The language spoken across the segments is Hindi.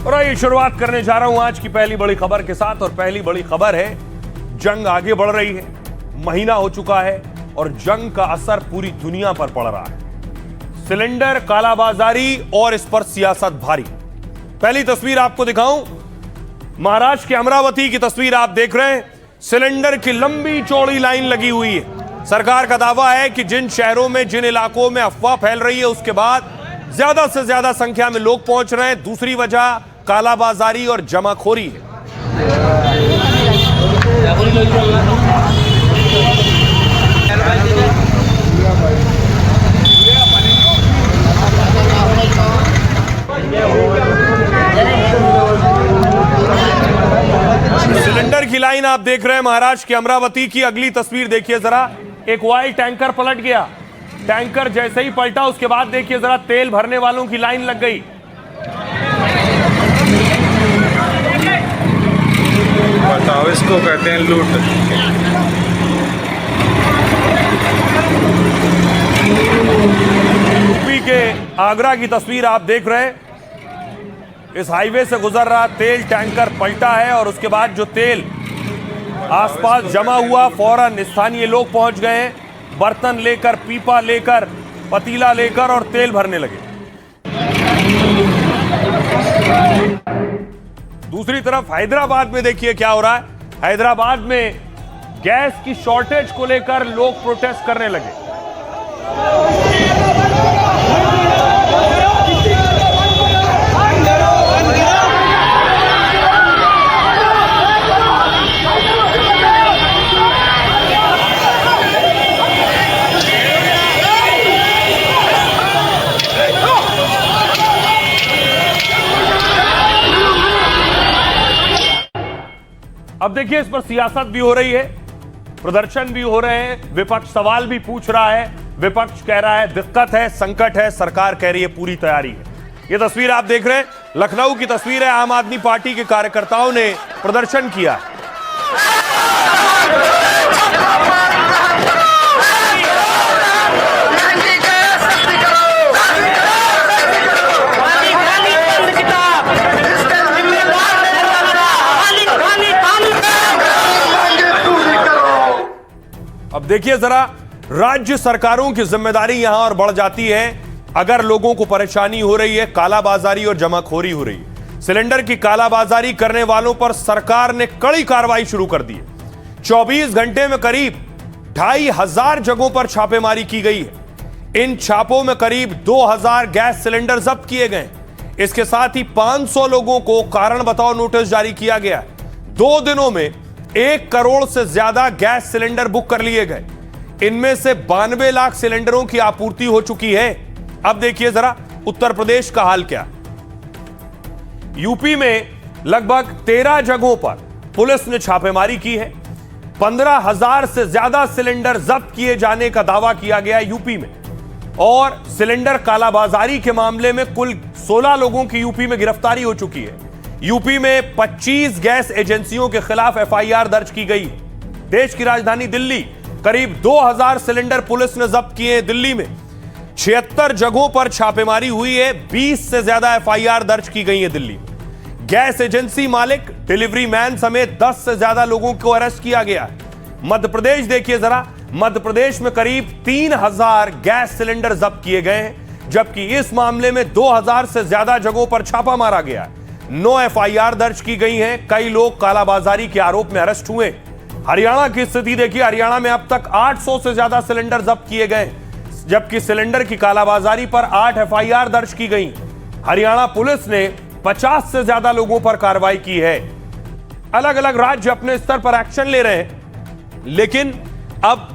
और आइए शुरुआत करने जा रहा हूं आज की पहली बड़ी खबर के साथ। और पहली बड़ी खबर है, जंग आगे बढ़ रही है, महीना हो चुका है और जंग का असर पूरी दुनिया पर पड़ रहा है। सिलेंडर कालाबाजारी और इस पर सियासत भारी। पहली तस्वीर आपको दिखाऊं, महाराष्ट्र के अमरावती की तस्वीर आप देख रहे हैं। सिलेंडर की लंबी चौड़ी लाइन लगी हुई है। सरकार का दावा है कि जिन शहरों में, जिन इलाकों में अफवाह फैल रही है, उसके बाद ज्यादा से ज्यादा संख्या में लोग पहुंच रहे हैं। दूसरी वजह कालाबाजारी और जमाखोरी है। सिलेंडर की लाइन आप देख रहे हैं महाराष्ट्र की अमरावती की। अगली तस्वीर देखिए जरा, एक ऑयल टैंकर पलट गया। टैंकर जैसे ही पलटा उसके बाद देखिए जरा, तेल भरने वालों की लाइन लग गई। बताओ, इसको कहते हैं लूट। यूपी के आगरा की तस्वीर आप देख रहे हैं। इस हाईवे से गुजर रहा तेल टैंकर पलटा है और उसके बाद जो तेल आसपास जमा हुआ, फौरन स्थानीय लोग पहुंच गए हैं, बर्तन लेकर, पीपा लेकर, पतीला लेकर और तेल भरने लगे। दूसरी तरफ हैदराबाद में देखिए क्या हो रहा है। हैदराबाद में गैस की शॉर्टेज को लेकर लोग प्रोटेस्ट करने लगे। अब देखिए, इस पर सियासत भी हो रही है, प्रदर्शन भी हो रहे हैं, विपक्ष सवाल भी पूछ रहा है। विपक्ष कह रहा है दिक्कत है, संकट है, सरकार कह रही है पूरी तैयारी है। यह तस्वीर आप देख रहे हैं, लखनऊ की तस्वीर है। आम आदमी पार्टी के कार्यकर्ताओं ने प्रदर्शन किया। अब देखिए जरा, राज्य सरकारों की जिम्मेदारी यहां और बढ़ जाती है अगर लोगों को परेशानी हो रही है, कालाबाजारी और जमाखोरी हो रही है। सिलेंडर की कालाबाजारी करने वालों पर सरकार ने कड़ी कार्रवाई शुरू कर दी है। 24 घंटे में करीब 2500 जगहों पर छापेमारी की गई है। इन छापों में करीब 2000 गैस सिलेंडर जब्त किए गए। इसके साथ ही 500 लोगों को कारण बताओ नोटिस जारी किया गया है। 2 दिनों में 1 करोड़ से ज्यादा गैस सिलेंडर बुक कर लिए गए। इनमें से 92 लाख सिलेंडरों की आपूर्ति हो चुकी है। अब देखिए जरा उत्तर प्रदेश का हाल क्या। यूपी में लगभग 13 जगहों पर पुलिस ने छापेमारी की है। 15,000 से ज्यादा सिलेंडर जब्त किए जाने का दावा किया गया यूपी में। और सिलेंडर कालाबाजारी के मामले में कुल 16 लोगों की यूपी में गिरफ्तारी हो चुकी है। यूपी में 25 गैस एजेंसियों के खिलाफ एफआईआर दर्ज की गई। देश की राजधानी दिल्ली, करीब 2000 सिलेंडर पुलिस ने जब्त किए हैं। दिल्ली में 76 जगहों पर छापेमारी हुई है। 20 से ज्यादा एफआईआर दर्ज की गई है दिल्ली में। गैस एजेंसी मालिक, डिलीवरी मैन समेत 10 से ज्यादा लोगों को अरेस्ट किया गया है। मध्य प्रदेश देखिए जरा, मध्य प्रदेश में करीब 3000 गैस सिलेंडर जब्त किए गए हैं, जबकि इस मामले में 2000 से ज्यादा जगहों पर छापा मारा गया है। 9 एफआईआर दर्ज की गई हैं। कई लोग कालाबाजारी के आरोप में अरेस्ट हुए। हरियाणा की स्थिति देखिए, हरियाणा में अब तक 800 से ज्यादा सिलेंडर जब्त किए गए, जबकि सिलेंडर की कालाबाजारी पर 8 एफआईआर दर्ज की गई। हरियाणा पुलिस ने 50 से ज्यादा लोगों पर कार्रवाई की है। अलग अलग राज्य अपने स्तर पर एक्शन ले रहे हैं, लेकिन अब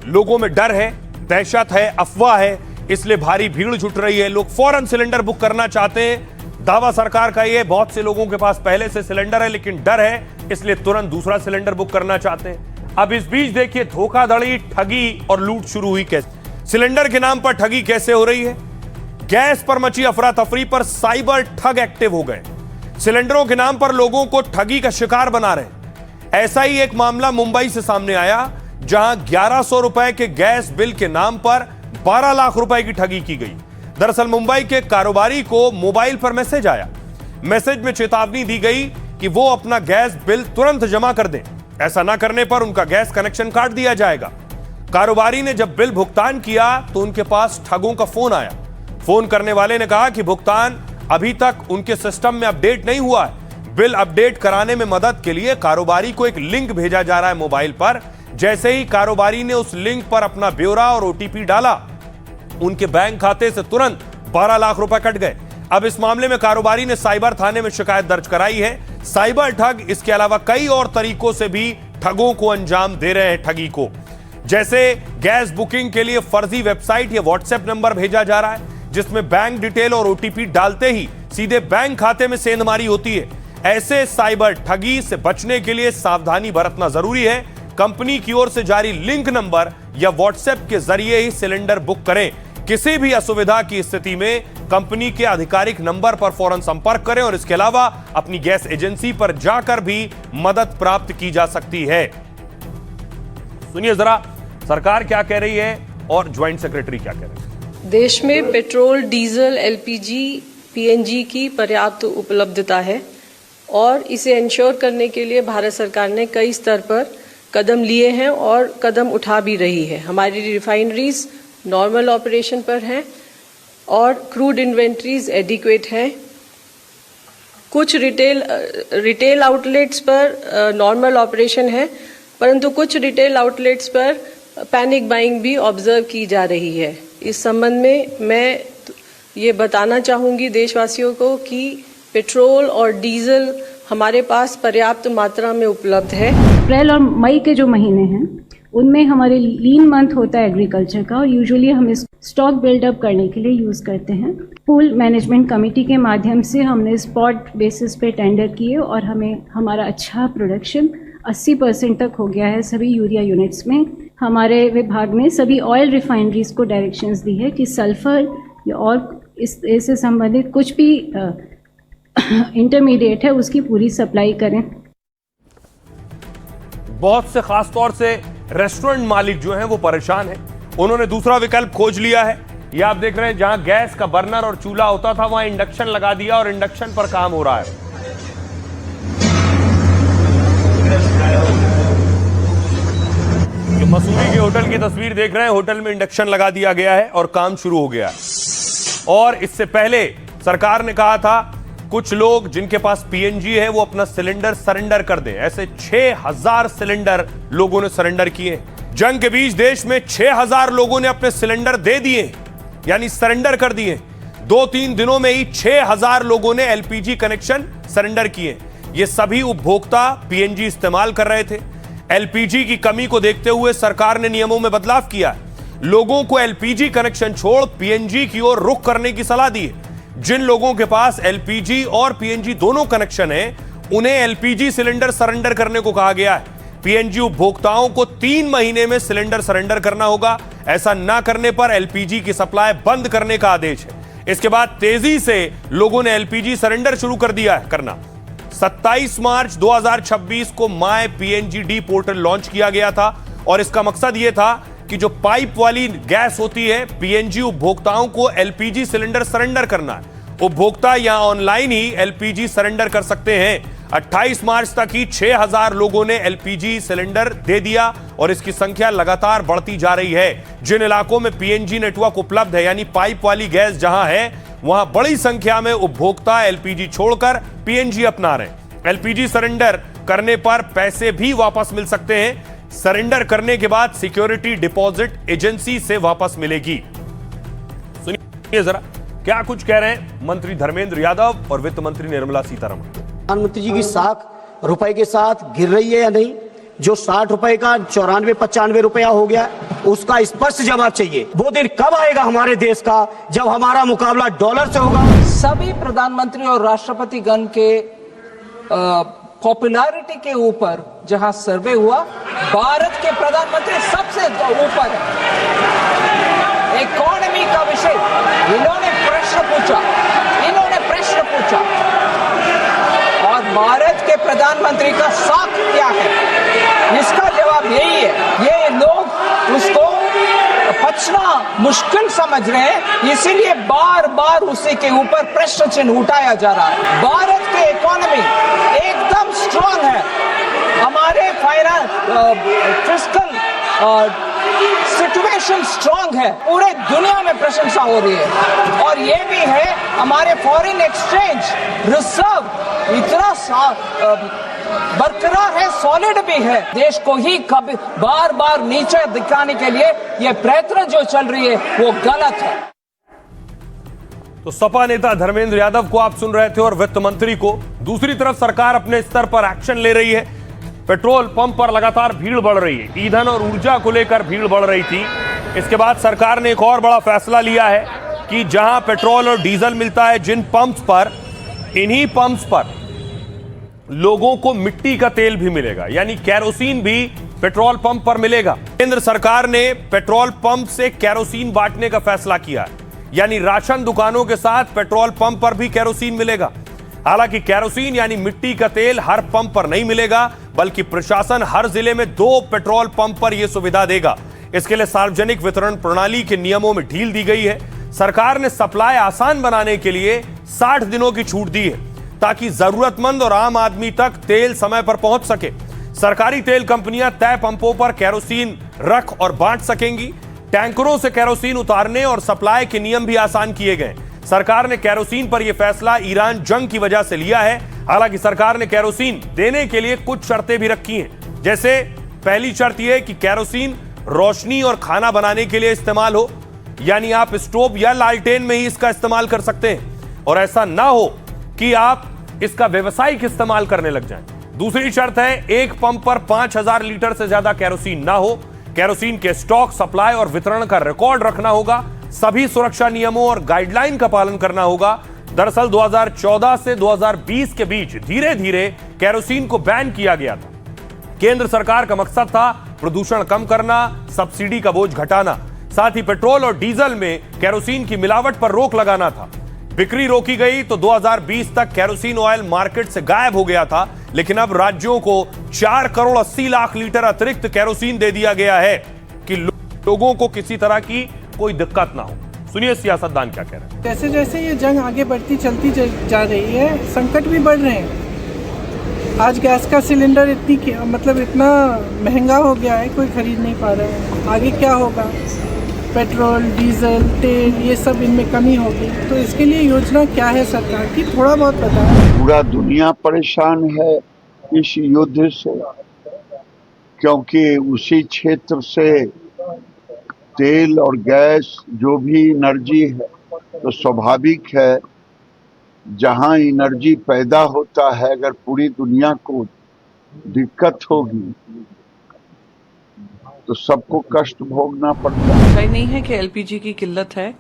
लोगों में डर है, दहशत है, अफवाह है, इसलिए भारी भीड़ जुट रही है। लोग फौरन सिलेंडर बुक करना चाहते हैं। दावा सरकार का ये, बहुत से लोगों के पास पहले से सिलेंडर है लेकिन डर है, इसलिए तुरंत दूसरा सिलेंडर बुक करना चाहते हैं। अब इस बीच देखिए धोखाधड़ी, ठगी और लूट शुरू हुई कैसे। सिलेंडर के नाम पर ठगी कैसे हो रही है। गैस पर मची अफरा तफरी पर साइबर ठग एक्टिव हो गए। सिलेंडरों के नाम पर लोगों को ठगी का शिकार बना रहे। ऐसा ही एक मामला मुंबई से सामने आया, जहां 1100 रुपए के गैस बिल के नाम पर 12 लाख रुपए की ठगी की गई। दरअसल मुंबई के कारोबारी को मोबाइल पर मैसेज आया मैसेज में चेतावनी दी गई कि वो अपना गैस बिल तुरंत जमा कर दें, ऐसा ना करने पर उनका गैस कनेक्शन काट दिया जाएगा। कारोबारी ने जब बिल भुगतान किया तो उनके पास ठगों का फोन आया। फोन करने वाले ने कहा कि भुगतान अभी तक उनके सिस्टम में अपडेट नहीं हुआ है। बिल अपडेट कराने में मदद के लिए कारोबारी को एक लिंक भेजा जा रहा है मोबाइल पर। जैसे ही कारोबारी ने उस लिंक पर अपना ब्यौरा और ओटीपी डाला, उनके बैंक खाते से तुरंत 12 लाख रुपए कट गए। अब इस मामले में कारोबारी ने साइबर थाने में शिकायत दर्ज कराई है। साइबर ठग इसके अलावा कई और तरीकों से भी ठगों को अंजाम दे रहे हैं ठगी को। जैसे गैस बुकिंग के लिए फर्जी वेबसाइट या व्हाट्सएप नंबर भेजा जा रहा है, जिसमें बैंक डिटेल और ओटीपी डालते ही सीधे बैंक खाते में सेंधमारी होती है। ऐसे साइबर ठगी से बचने के लिए सावधानी बरतना जरूरी है। कंपनी की ओर से जारी लिंक नंबर या व्हाट्सएप के जरिए ही सिलेंडर बुक करें। किसी भी असुविधा की स्थिति में कंपनी के आधिकारिक नंबर पर फौरन संपर्क करें और इसके अलावा अपनी गैस एजेंसी पर जाकर भी मदद प्राप्त की जा सकती है। सुनिए जरा सरकार क्या कह रही है और ज्वाइंट सेक्रेटरी क्या कह रहे हैं। देश में पेट्रोल, डीजल, एलपीजी, पीएनजी की पर्याप्त उपलब्धता है और इसे इंश्योर करने के लिए भारत सरकार ने कई स्तर पर कदम लिए हैं और कदम उठा भी रही है। हमारी रिफाइनरीज नॉर्मल ऑपरेशन पर हैं और क्रूड इन्वेंट्रीज एडिक्वेट हैं। कुछ रिटेल आउटलेट्स पर नॉर्मल ऑपरेशन है, परंतु कुछ रिटेल आउटलेट्स पर पैनिक बाइंग भी ऑब्जर्व की जा रही है। इस संबंध में मैं ये बताना चाहूँगी देशवासियों को कि पेट्रोल और डीजल हमारे पास पर्याप्त मात्रा में उपलब्ध है। अप्रैल और मई के जो महीने हैं उनमें हमारे लीन मंथ होता है एग्रीकल्चर का और यूजुअली हम इस स्टॉक बिल्डअप करने के लिए यूज़ करते हैं। पूल मैनेजमेंट कमेटी के माध्यम से हमने स्पॉट बेसिस पे टेंडर किए और हमारा अच्छा प्रोडक्शन 80% तक हो गया है सभी यूरिया यूनिट्स में। हमारे विभाग ने सभी ऑयल रिफाइनरीज को डायरेक्शंस दी है कि सल्फर या और इससे संबंधित कुछ भी इंटरमीडिएट है उसकी पूरी सप्लाई करें। बहुत से खास तौर से रेस्टोरेंट मालिक जो हैं वो परेशान हैं। उन्होंने दूसरा विकल्प खोज लिया है। ये आप देख रहे हैं, जहां गैस का बर्नर और चूल्हा होता था वहां इंडक्शन लगा दिया और इंडक्शन पर काम हो रहा है। ये मसूरी के होटल की तस्वीर देख रहे हैं। होटल में इंडक्शन लगा दिया गया है और काम शुरू हो गया है। और इससे पहले सरकार ने कहा था कुछ लोग जिनके पास पीएनजी है वो अपना सिलेंडर सरेंडर कर दें। ऐसे 6000 सिलेंडर लोगों ने सरेंडर किए। जंग के बीच देश में 6000 लोगों ने अपने सिलेंडर दे दिए, यानी सरेंडर कर दिए। 2-3 दिनों में ही 6000 लोगों ने एलपीजी कनेक्शन सरेंडर किए। ये सभी उपभोक्ता पीएनजी इस्तेमाल कर रहे थे। एलपीजी की कमी को देखते हुए सरकार ने नियमों में बदलाव किया। लोगों को एलपीजी कनेक्शन छोड़ पीएनजी की ओर रुख करने की सलाह दी है। जिन लोगों के पास एलपीजी और पीएनजी दोनों कनेक्शन है, उन्हें एलपीजी सिलेंडर सरेंडर करने को कहा गया है। पीएनजी उपभोक्ताओं को 3 महीने में सिलेंडर सरेंडर करना होगा। ऐसा ना करने पर एलपीजी की सप्लाई बंद करने का आदेश है। इसके बाद तेजी से लोगों ने एलपीजी सरेंडर शुरू कर दिया है करना। 27 मार्च 2026 को माय पीएनजीडी पोर्टल लॉन्च किया गया था और इसका मकसद यह था कि जो पाइप वाली गैस होती है, पीएनजी उपभोक्ताओं को एलपीजी सिलेंडर सरेंडर करना है। उपभोक्ता यहां ऑनलाइन ही एलपीजी सरेंडर कर सकते हैं। 28 मार्च तक ही 6000 लोगों ने एलपीजी सिलेंडर दे दिया और इसकी संख्या लगातार बढ़ती जा रही है। जिन इलाकों में पीएनजी नेटवर्क उपलब्ध है, यानी पाइप वाली गैस जहां है, वहां बड़ी संख्या में उपभोक्ता एलपीजी छोड़कर पीएनजी अपना रहे हैं। एलपीजी सरेंडर करने पर पैसे भी वापस मिल सकते हैं। सरेंडर करने के बाद सिक्योरिटी डिपॉजिट एजेंसी से वापस मिलेगी। सुनिए जरा क्या कुछ कह रहे हैं मंत्री धर्मेंद्र यादव और वित्त मंत्री निर्मला सीतारमण। प्रधानमंत्री जी की साख रुपए के साथ गिर रही है या नहीं? जो 60 रुपए का 94-95 रुपया हो गया, उसका स्पष्ट जवाब चाहिए। वो दिन कब आएगा हमारे देश का जब हमारा मुकाबला डॉलर से होगा? सभी प्रधानमंत्री और राष्ट्रपति गण के पॉपुलैरिटी के ऊपर जहां सर्वे हुआ, भारत के प्रधानमंत्री सबसे ऊपर है। इकोनॉमी का विषय इन्होंने प्रश्न पूछा और भारत के प्रधानमंत्री का साख क्या है, इसका जवाब यही है। ये लोग उसको पचना मुश्किल समझ रहे हैं, इसीलिए बार बार उसी के ऊपर प्रश्न चिन्ह उठाया जा रहा है। भारत की इकोनॉमी एकदम स्ट्रांग है, हमारे फिस्कल सिचुएशन स्ट्रांग है, पूरे दुनिया में प्रशंसा हो रही है। और ये भी है हमारे फॉरेन एक्सचेंज रिजर्व इतना बरकरार है, सॉलिड भी है। देश को ही कभी बार बार नीचे दिखाने के लिए ये प्रयत्न जो चल रही है वो गलत है। तो सपा नेता धर्मेंद्र यादव को आप सुन रहे थे और वित्त मंत्री को। दूसरी तरफ सरकार अपने स्तर पर एक्शन ले रही है। पेट्रोल पंप पर लगातार भीड़ बढ़ रही है, ईंधन और ऊर्जा को लेकर भीड़ बढ़ रही थी। इसके बाद सरकार ने एक और बड़ा फैसला लिया है कि जहां पेट्रोल और डीजल मिलता है जिन पंप्स पर, इन्हीं पंप्स पर लोगों को मिट्टी का तेल भी मिलेगा, यानी कैरोसिन भी पेट्रोल पंप पर मिलेगा। केंद्र सरकार ने पेट्रोल पंप से कैरोसिन बांटने का फैसला किया है, यानी राशन दुकानों के साथ पेट्रोल पंप पर भी कैरोसिन मिलेगा। हालांकि कैरोसिन यानी मिट्टी का तेल हर पंप पर नहीं मिलेगा, बल्कि प्रशासन हर जिले में 2 पेट्रोल पंप पर यह सुविधा देगा। इसके लिए सार्वजनिक वितरण प्रणाली के नियमों में ढील दी गई है। सरकार ने सप्लाई आसान बनाने के लिए 60 दिनों की छूट दी है, ताकि जरूरतमंद और आम आदमी तक तेल समय पर पहुंच सके। सरकारी तेल कंपनियां तय पंपों पर कैरोसिन रख और बांट सकेंगी। टैंकरों से कैरोसिन उतारने और सप्लाई के नियम भी आसान किए गए। सरकार ने कैरोसिन पर यह फैसला ईरान जंग की वजह से लिया है। हालांकि सरकार ने कैरोसिन देने के लिए कुछ शर्तें भी रखी हैं। जैसे पहली शर्त यह कि कैरोसिन रोशनी और खाना बनाने के लिए इस्तेमाल हो, यानी आप स्टोव या लालटेन में ही इसका इस्तेमाल कर सकते हैं, और ऐसा ना हो कि आप इसका व्यवसायिक इस्तेमाल करने लग जाएं। दूसरी शर्त है एक पंप पर 5000 लीटर से ज्यादा कैरोसिन ना हो। कैरोसिन के स्टॉक, सप्लाई और वितरण का रिकॉर्ड रखना होगा। सभी सुरक्षा नियमों और गाइडलाइन का पालन करना होगा। दरअसल 2014 से 2020 के बीच धीरे धीरे कैरोसिन को बैन किया गया था। केंद्र सरकार का मकसद था प्रदूषण कम करना, सब्सिडी का बोझ घटाना, साथ ही पेट्रोल और डीजल में कैरोसिन की मिलावट पर रोक लगाना था। बिक्री रोकी गई तो 2020 तक कैरोसिन ऑयल मार्केट से गायब हो गया था, लेकिन अब राज्यों को 4 करोड़ 80 लाख लीटर अतिरिक्त कैरोसिन दे दिया गया है कि लोगों को किसी तरह की कोई दिक्कत ना हो। सुनिए सियासतदान क्या कह रहे हैं। जैसे जैसे ये जंग आगे बढ़ती चलती जा रही है, संकट भी बढ़ रहे हैं। आज गैस का सिलेंडर इतना महंगा हो गया है, कोई खरीद नहीं पा रहा है। आगे क्या होगा? पेट्रोल, डीजल, तेल, ये सब इनमें कमी होगी। तो इसके लिए योजना क्या है सरकार की, थोड़ा बहुत बताएं। पूरा दुनिया परेशान है इस युद्ध से, क्योंकि उसी क्षेत्र से तेल और गैस जो भी एनर्जी है, तो स्वाभाविक है जहां एनर्जी पैदा होता है, अगर पूरी दुनिया को दिक्कत होगी तो सबको कष्ट भोगना पड़ता है। सही नहीं है कि एलपीजी की किल्लत है।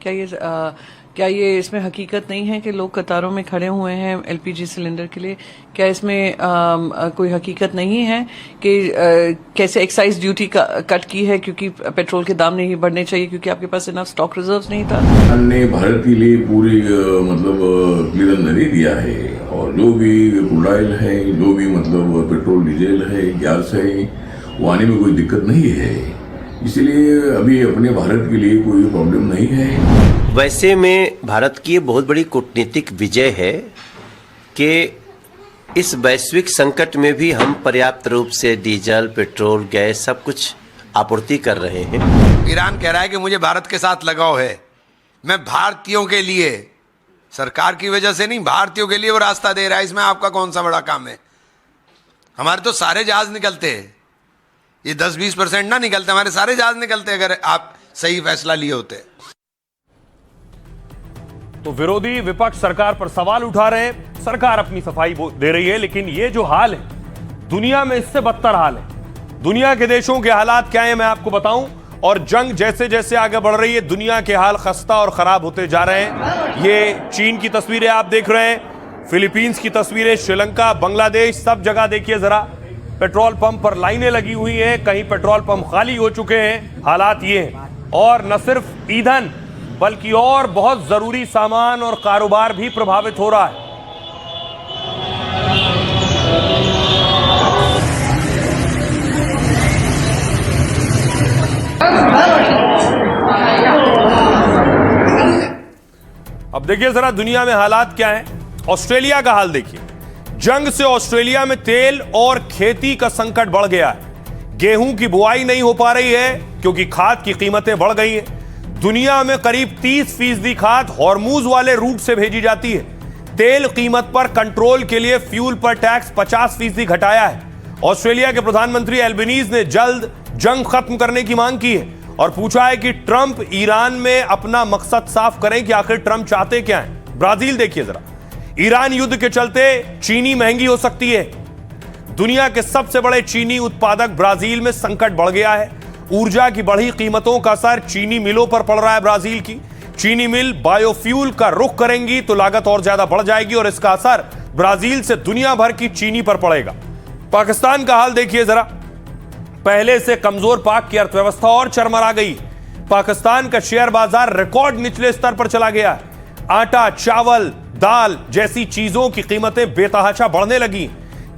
क्या ये इसमें हकीकत नहीं है कि लोग कतारों में खड़े हुए हैं एलपीजी सिलेंडर के लिए? क्या इसमें कोई हकीकत नहीं है कि कैसे एक्साइज ड्यूटी कट की है क्योंकि पेट्रोल के दाम नहीं बढ़ने चाहिए क्योंकि आपके पास इनफ स्टॉक रिजर्व्स नहीं था? हमने भारत के लिए पूरी क्लियरेंस नहीं दिया है, और जो भी क्रूड ऑयल है, जो भी पेट्रोल, डीजल है, गैस है, वो आने में कोई दिक्कत नहीं है। इसलिए अभी अपने भारत के लिए कोई प्रॉब्लम नहीं है। वैसे में भारत की बहुत बड़ी कूटनीतिक विजय है कि इस वैश्विक संकट में भी हम पर्याप्त रूप से डीजल, पेट्रोल, गैस सब कुछ आपूर्ति कर रहे हैं। ईरान कह रहा है कि मुझे भारत के साथ लगाव है, मैं भारतीयों के लिए, सरकार की वजह से नहीं, भारतीयों के लिए वो रास्ता दे रहा है। इसमें आपका कौन सा बड़ा काम है? हमारे तो सारे जहाज निकलते हैं, ये 10-20% ना निकलते, हमारे सारे जहाज निकलते अगर आप सही फैसला लिए होते। तो विरोधी विपक्ष सरकार पर सवाल उठा रहे हैं। सरकार अपनी सफाई दे रही है, लेकिन ये जो हाल है, दुनिया में इससे बदतर हाल है। दुनिया के देशों के हालात क्या है मैं आपको बताऊं, और जंग जैसे जैसे आगे बढ़ रही है, दुनिया के हाल खस्ता और खराब होते जा रहे हैं। ये चीन की तस्वीरें आप देख रहे हैं, फिलीपींस की तस्वीरें, श्रीलंका, बांग्लादेश, सब जगह देखिए जरा। पेट्रोल पंप पर लाइनें लगी हुई हैं, कहीं पेट्रोल पंप खाली हो चुके हैं। हालात ये हैं, और न सिर्फ ईंधन बल्कि और बहुत जरूरी सामान और कारोबार भी प्रभावित हो रहा है। अब देखिए जरा दुनिया में हालात क्या हैं। ऑस्ट्रेलिया का हाल देखिए। जंग से ऑस्ट्रेलिया में तेल और खेती का संकट बढ़ गया है। गेहूं की बुआई नहीं हो पा रही है क्योंकि खाद की कीमतें बढ़ गई हैं। दुनिया में करीब 30% खाद हॉर्मूज वाले रूट से भेजी जाती है। तेल कीमत पर कंट्रोल के लिए फ्यूल पर टैक्स 50% घटाया है। ऑस्ट्रेलिया के प्रधानमंत्री एल्बनीज ने जल्द जंग खत्म करने की मांग की है और पूछा है कि ट्रंप ईरान में अपना मकसद साफ करें कि आखिर ट्रंप चाहते क्या हैं। ब्राजील देखिए जरा। ईरान युद्ध के चलते चीनी महंगी हो सकती है। दुनिया के सबसे बड़े चीनी उत्पादक ब्राजील में संकट बढ़ गया है। ऊर्जा की बढ़ी कीमतों का असर चीनी मिलों पर पड़ रहा है। ब्राजील की चीनी मिल बायोफ्यूल का रुख करेंगी तो लागत और ज्यादा बढ़ जाएगी और इसका असर ब्राजील से दुनिया भर की चीनी पर पड़ेगा। पाकिस्तान का हाल देखिए जरा। पहले से कमजोर पाक की अर्थव्यवस्था और चरमरा गई। पाकिस्तान का शेयर बाजार रिकॉर्ड निचले स्तर पर चला गया है। आटा, चावल, दाल जैसी चीजों की कीमतें बेतहाशा बढ़ने लगी।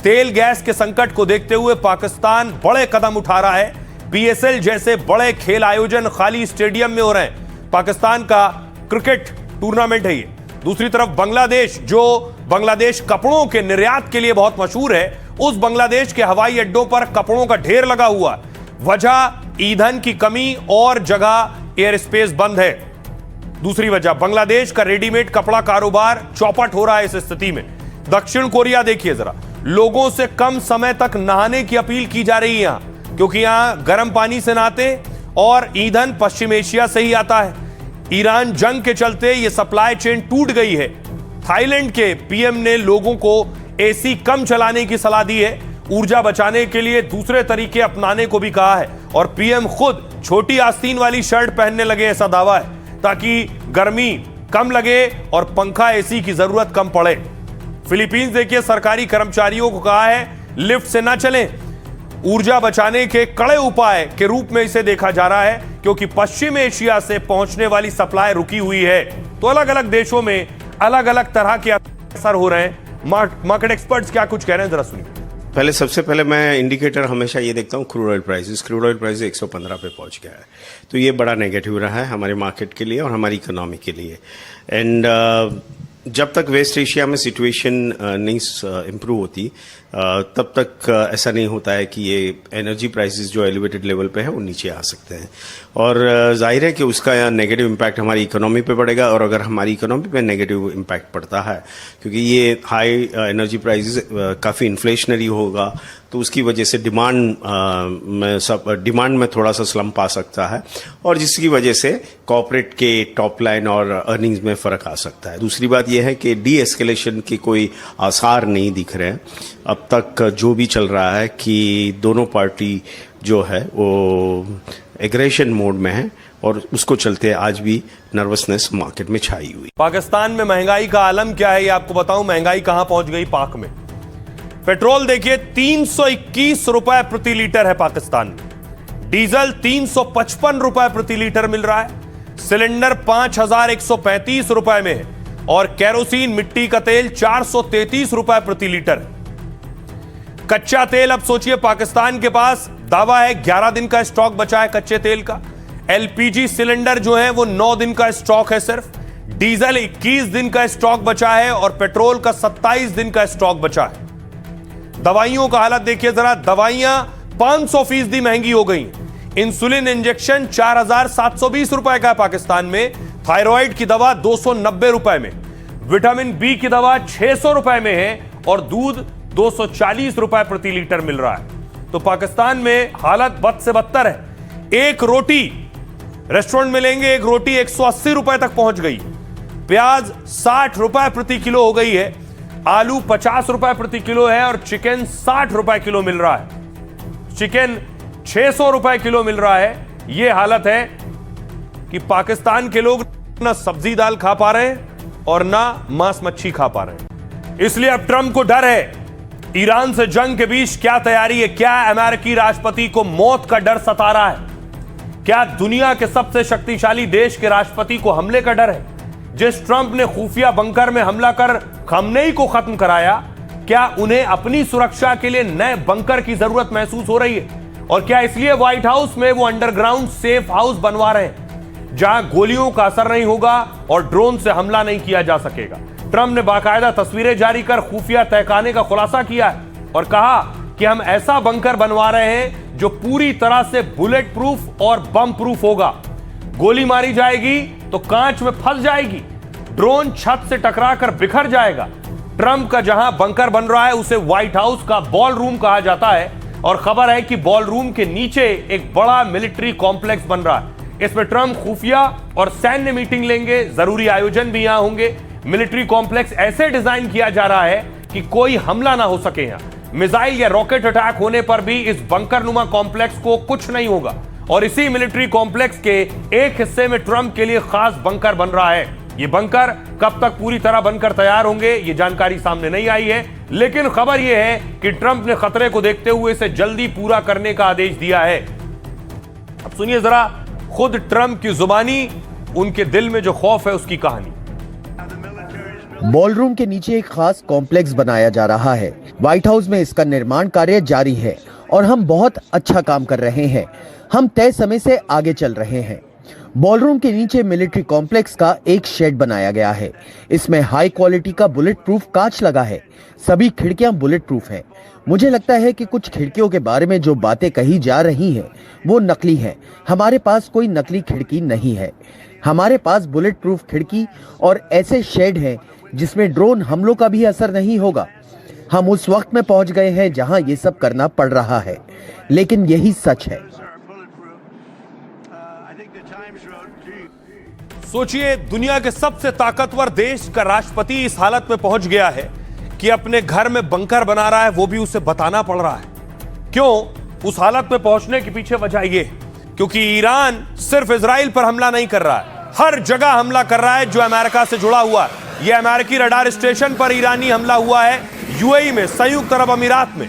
तेल गैस के संकट को देखते हुए पाकिस्तान बड़े कदम उठा रहा है। PSL जैसे बड़े खेल आयोजन खाली स्टेडियम में हो रहे हैं। पाकिस्तान का क्रिकेट टूर्नामेंट है ये। दूसरी तरफ बांग्लादेश, जो बांग्लादेश कपड़ों के निर्यात के लिए बहुत मशहूर है, उस बांग्लादेश के हवाई अड्डों पर कपड़ों का ढेर लगा हुआ। वजह ईंधन की कमी और जगह एयर स्पेस बंद है। दूसरी वजह बांग्लादेश का रेडीमेड कपड़ा कारोबार चौपट हो रहा है। इस स्थिति में दक्षिण कोरिया देखिए जरा। लोगों से कम समय तक नहाने की अपील की जा रही है यहां, क्योंकि यहां गर्म पानी से नहाते और ईंधन पश्चिम एशिया से ही आता है। ईरान जंग के चलते यह सप्लाई चेन टूट गई है। थाईलैंड के पीएम ने लोगों को एसी कम चलाने की सलाह दी है। ऊर्जा बचाने के लिए दूसरे तरीके अपनाने को भी कहा है और पीएम खुद छोटी आस्तीन वाली शर्ट पहनने लगे, ऐसा दावा है, ताकि गर्मी कम लगे और पंखा एसी की जरूरत कम पड़े। फिलीपींस देखिए, सरकारी कर्मचारियों को कहा है लिफ्ट से ना चलें। ऊर्जा बचाने के कड़े उपाय के रूप में इसे देखा जा रहा है, क्योंकि पश्चिम एशिया से पहुंचने वाली सप्लाई रुकी हुई है। तो अलग अलग देशों में अलग अलग तरह के असर हो रहे हैं। मार्केट एक्सपर्ट्स क्या कुछ कह रहे हैं, जरा सुनिए। सबसे पहले मैं इंडिकेटर हमेशा ये देखता हूँ crude oil prices. Crude oil price 115 पे पहुंच गया है, तो ये बड़ा नेगेटिव रहा है हमारे मार्केट के लिए और हमारी इकोनॉमी के लिए। एंड जब तक वेस्ट एशिया में सिचुएशन नहीं इम्प्रूव होती तब तक ऐसा नहीं होता है कि ये एनर्जी प्राइसेस जो एलिवेटेड लेवल पे है वो नीचे आ सकते हैं। और जाहिर है कि उसका नेगेटिव इम्पैक्ट हमारी इकोनॉमी पे पड़ेगा। और अगर हमारी इकोनॉमी पे नेगेटिव इम्पैक्ट पड़ता है, क्योंकि ये हाई एनर्जी प्राइसेस काफ़ी इन्फ्लेशनरी होगा, तो उसकी वजह से डिमांड में थोड़ा सा स्लम्प आ सकता है और जिसकी वजह से कॉर्पोरेट के टॉप लाइन और अर्निंग्स में फ़र्क आ सकता है। दूसरी बात यह है कि डी एस्केलेशन के कोई आसार नहीं दिख रहे हैं अब तक। जो भी चल रहा है कि दोनों पार्टी जो है वो एग्रेशन मोड में है और उसको चलते आज भी नर्वसनेस मार्केट में छाई हुई। पाकिस्तान में महंगाई का आलम क्या है ये आपको बताऊं। महंगाई कहां पहुंच गई पाक में। पेट्रोल देखिए 321 रुपए प्रति लीटर है पाकिस्तान में। डीजल 355 रुपए प्रति लीटर मिल रहा है। सिलेंडर 5135 रुपए में है और केरोसिन मिट्टी का तेल 433 रुपए प्रति लीटर है। कच्चा तेल, अब सोचिए पाकिस्तान के पास दावा है 11 दिन का स्टॉक बचा है कच्चे तेल का। एलपीजी सिलेंडर जो है वो 9 दिन का स्टॉक है सिर्फ। डीजल 21 दिन का स्टॉक बचा है और पेट्रोल का 27 दिन का स्टॉक बचा है। दवाइयों का हालत देखिए जरा। दवाइयां 500% महंगी हो गई। इंसुलिन इंजेक्शन 4720 रुपए का है पाकिस्तान में। थायराइड की दवा 290 रुपए में। विटामिन बी की दवा 600 रुपए में है और दूध 240 रुपए प्रति लीटर मिल रहा है। तो पाकिस्तान में हालत बद से बदतर है। एक रोटी रेस्टोरेंट में लेंगे, एक रोटी 180 रुपए तक पहुंच गई। प्याज 60 रुपए प्रति किलो हो गई है। आलू 50 रुपए प्रति किलो है और चिकन 60 रुपए किलो मिल रहा है। चिकन 600 रुपए किलो मिल रहा है। यह हालत है कि पाकिस्तान के लोग ना सब्जी दाल खा पा रहे हैं और ना मांस मच्छी खा पा रहे हैं। इसलिए अब ट्रंप को डर है। ईरान से जंग के बीच क्या तैयारी है? क्या अमेरिकी राष्ट्रपति को मौत का डर सता रहा है? क्या दुनिया के सबसे शक्तिशाली देश के राष्ट्रपति को हमले का डर है? जिस ट्रंप ने खुफिया बंकर में हमला कर खमनेई को खत्म कराया, क्या उन्हें अपनी सुरक्षा के लिए नए बंकर की जरूरत महसूस हो रही है? और क्या इसलिए व्हाइट हाउस में वो अंडरग्राउंड सेफ हाउस बनवा रहे हैं? जहां गोलियों का असर नहीं होगा और ड्रोन से हमला नहीं किया जा सकेगा। ट्रंप ने बाकायदा तस्वीरें जारी कर खुफिया तहखाने का खुलासा किया है और कहा कि हम ऐसा बंकर बनवा रहे हैं जो पूरी तरह से बुलेट प्रूफ और बम प्रूफ होगा। गोली मारी जाएगी तो कांच में फंस जाएगी, ड्रोन छत से टकराकर बिखर जाएगा। ट्रंप का जहां बंकर बन रहा है उसे व्हाइट हाउस का बॉल रूम कहा जाता है और खबर है कि बॉल रूम के नीचे एक बड़ा मिलिट्री कॉम्प्लेक्स बन रहा है। इसमें ट्रंप खुफिया और सैन्य मीटिंग लेंगे, जरूरी आयोजन भी यहां होंगे। मिलिट्री कॉम्प्लेक्स ऐसे डिजाइन किया जा रहा है कि कोई हमला ना हो सके। यहां मिसाइल या रॉकेट अटैक होने पर भी इस बंकर नुमा कॉम्प्लेक्स को कुछ नहीं होगा। और इसी मिलिट्री कॉम्प्लेक्स के एक हिस्से में ट्रंप के लिए खास बंकर बन रहा है। ये बंकर कब तक पूरी तरह बनकर तैयार होंगे ये जानकारी सामने नहीं आई है, लेकिन खबर यह है कि ट्रंप ने खतरे को देखते हुए इसे जल्दी पूरा करने का आदेश दिया है। अब सुनिए जरा खुद ट्रंप की जुबानी उनके दिल में जो खौफ है उसकी कहानी। बॉलरूम के नीचे एक खास कॉम्प्लेक्स बनाया जा रहा है। व्हाइट हाउस में इसका निर्माण कार्य जारी है और हम बहुत अच्छा काम कर रहे हैं। हम तय समय से आगे चल रहे हैं। बॉलरूम के नीचे मिलिट्री कॉम्प्लेक्स का एक शेड बनाया गया है। इसमें हाई क्वालिटी का बुलेट प्रूफ कांच लगा है। सभी खिड़कियां बुलेट प्रूफ हैं। मुझे लगता है कि कुछ खिड़कियों के बारे में जो बातें कही जा रही हैं वो नकली हैं। हमारे पास कोई नकली खिड़की नहीं है। हमारे पास बुलेट प्रूफ खिड़की और ऐसे शेड हैं जिसमें ड्रोन हमलों का भी असर नहीं होगा। हम उस वक्त में पहुंच गए हैं जहां ये सब करना पड़ रहा है, लेकिन यही सच है। सोचिए, दुनिया के सबसे ताकतवर देश का राष्ट्रपति इस हालत में पहुंच गया है कि अपने घर में बंकर बना रहा है, वो भी उसे बताना पड़ रहा है। क्यों? उस हालत में पहुंचने के पीछे वजह ये, क्योंकि ईरान सिर्फ इजराइल पर हमला नहीं कर रहा है, हर जगह हमला कर रहा है जो अमेरिका से जुड़ा हुआ है। यह अमेरिकी रडार स्टेशन पर ईरानी हमला हुआ है, यूएई में, संयुक्त अरब अमीरात में।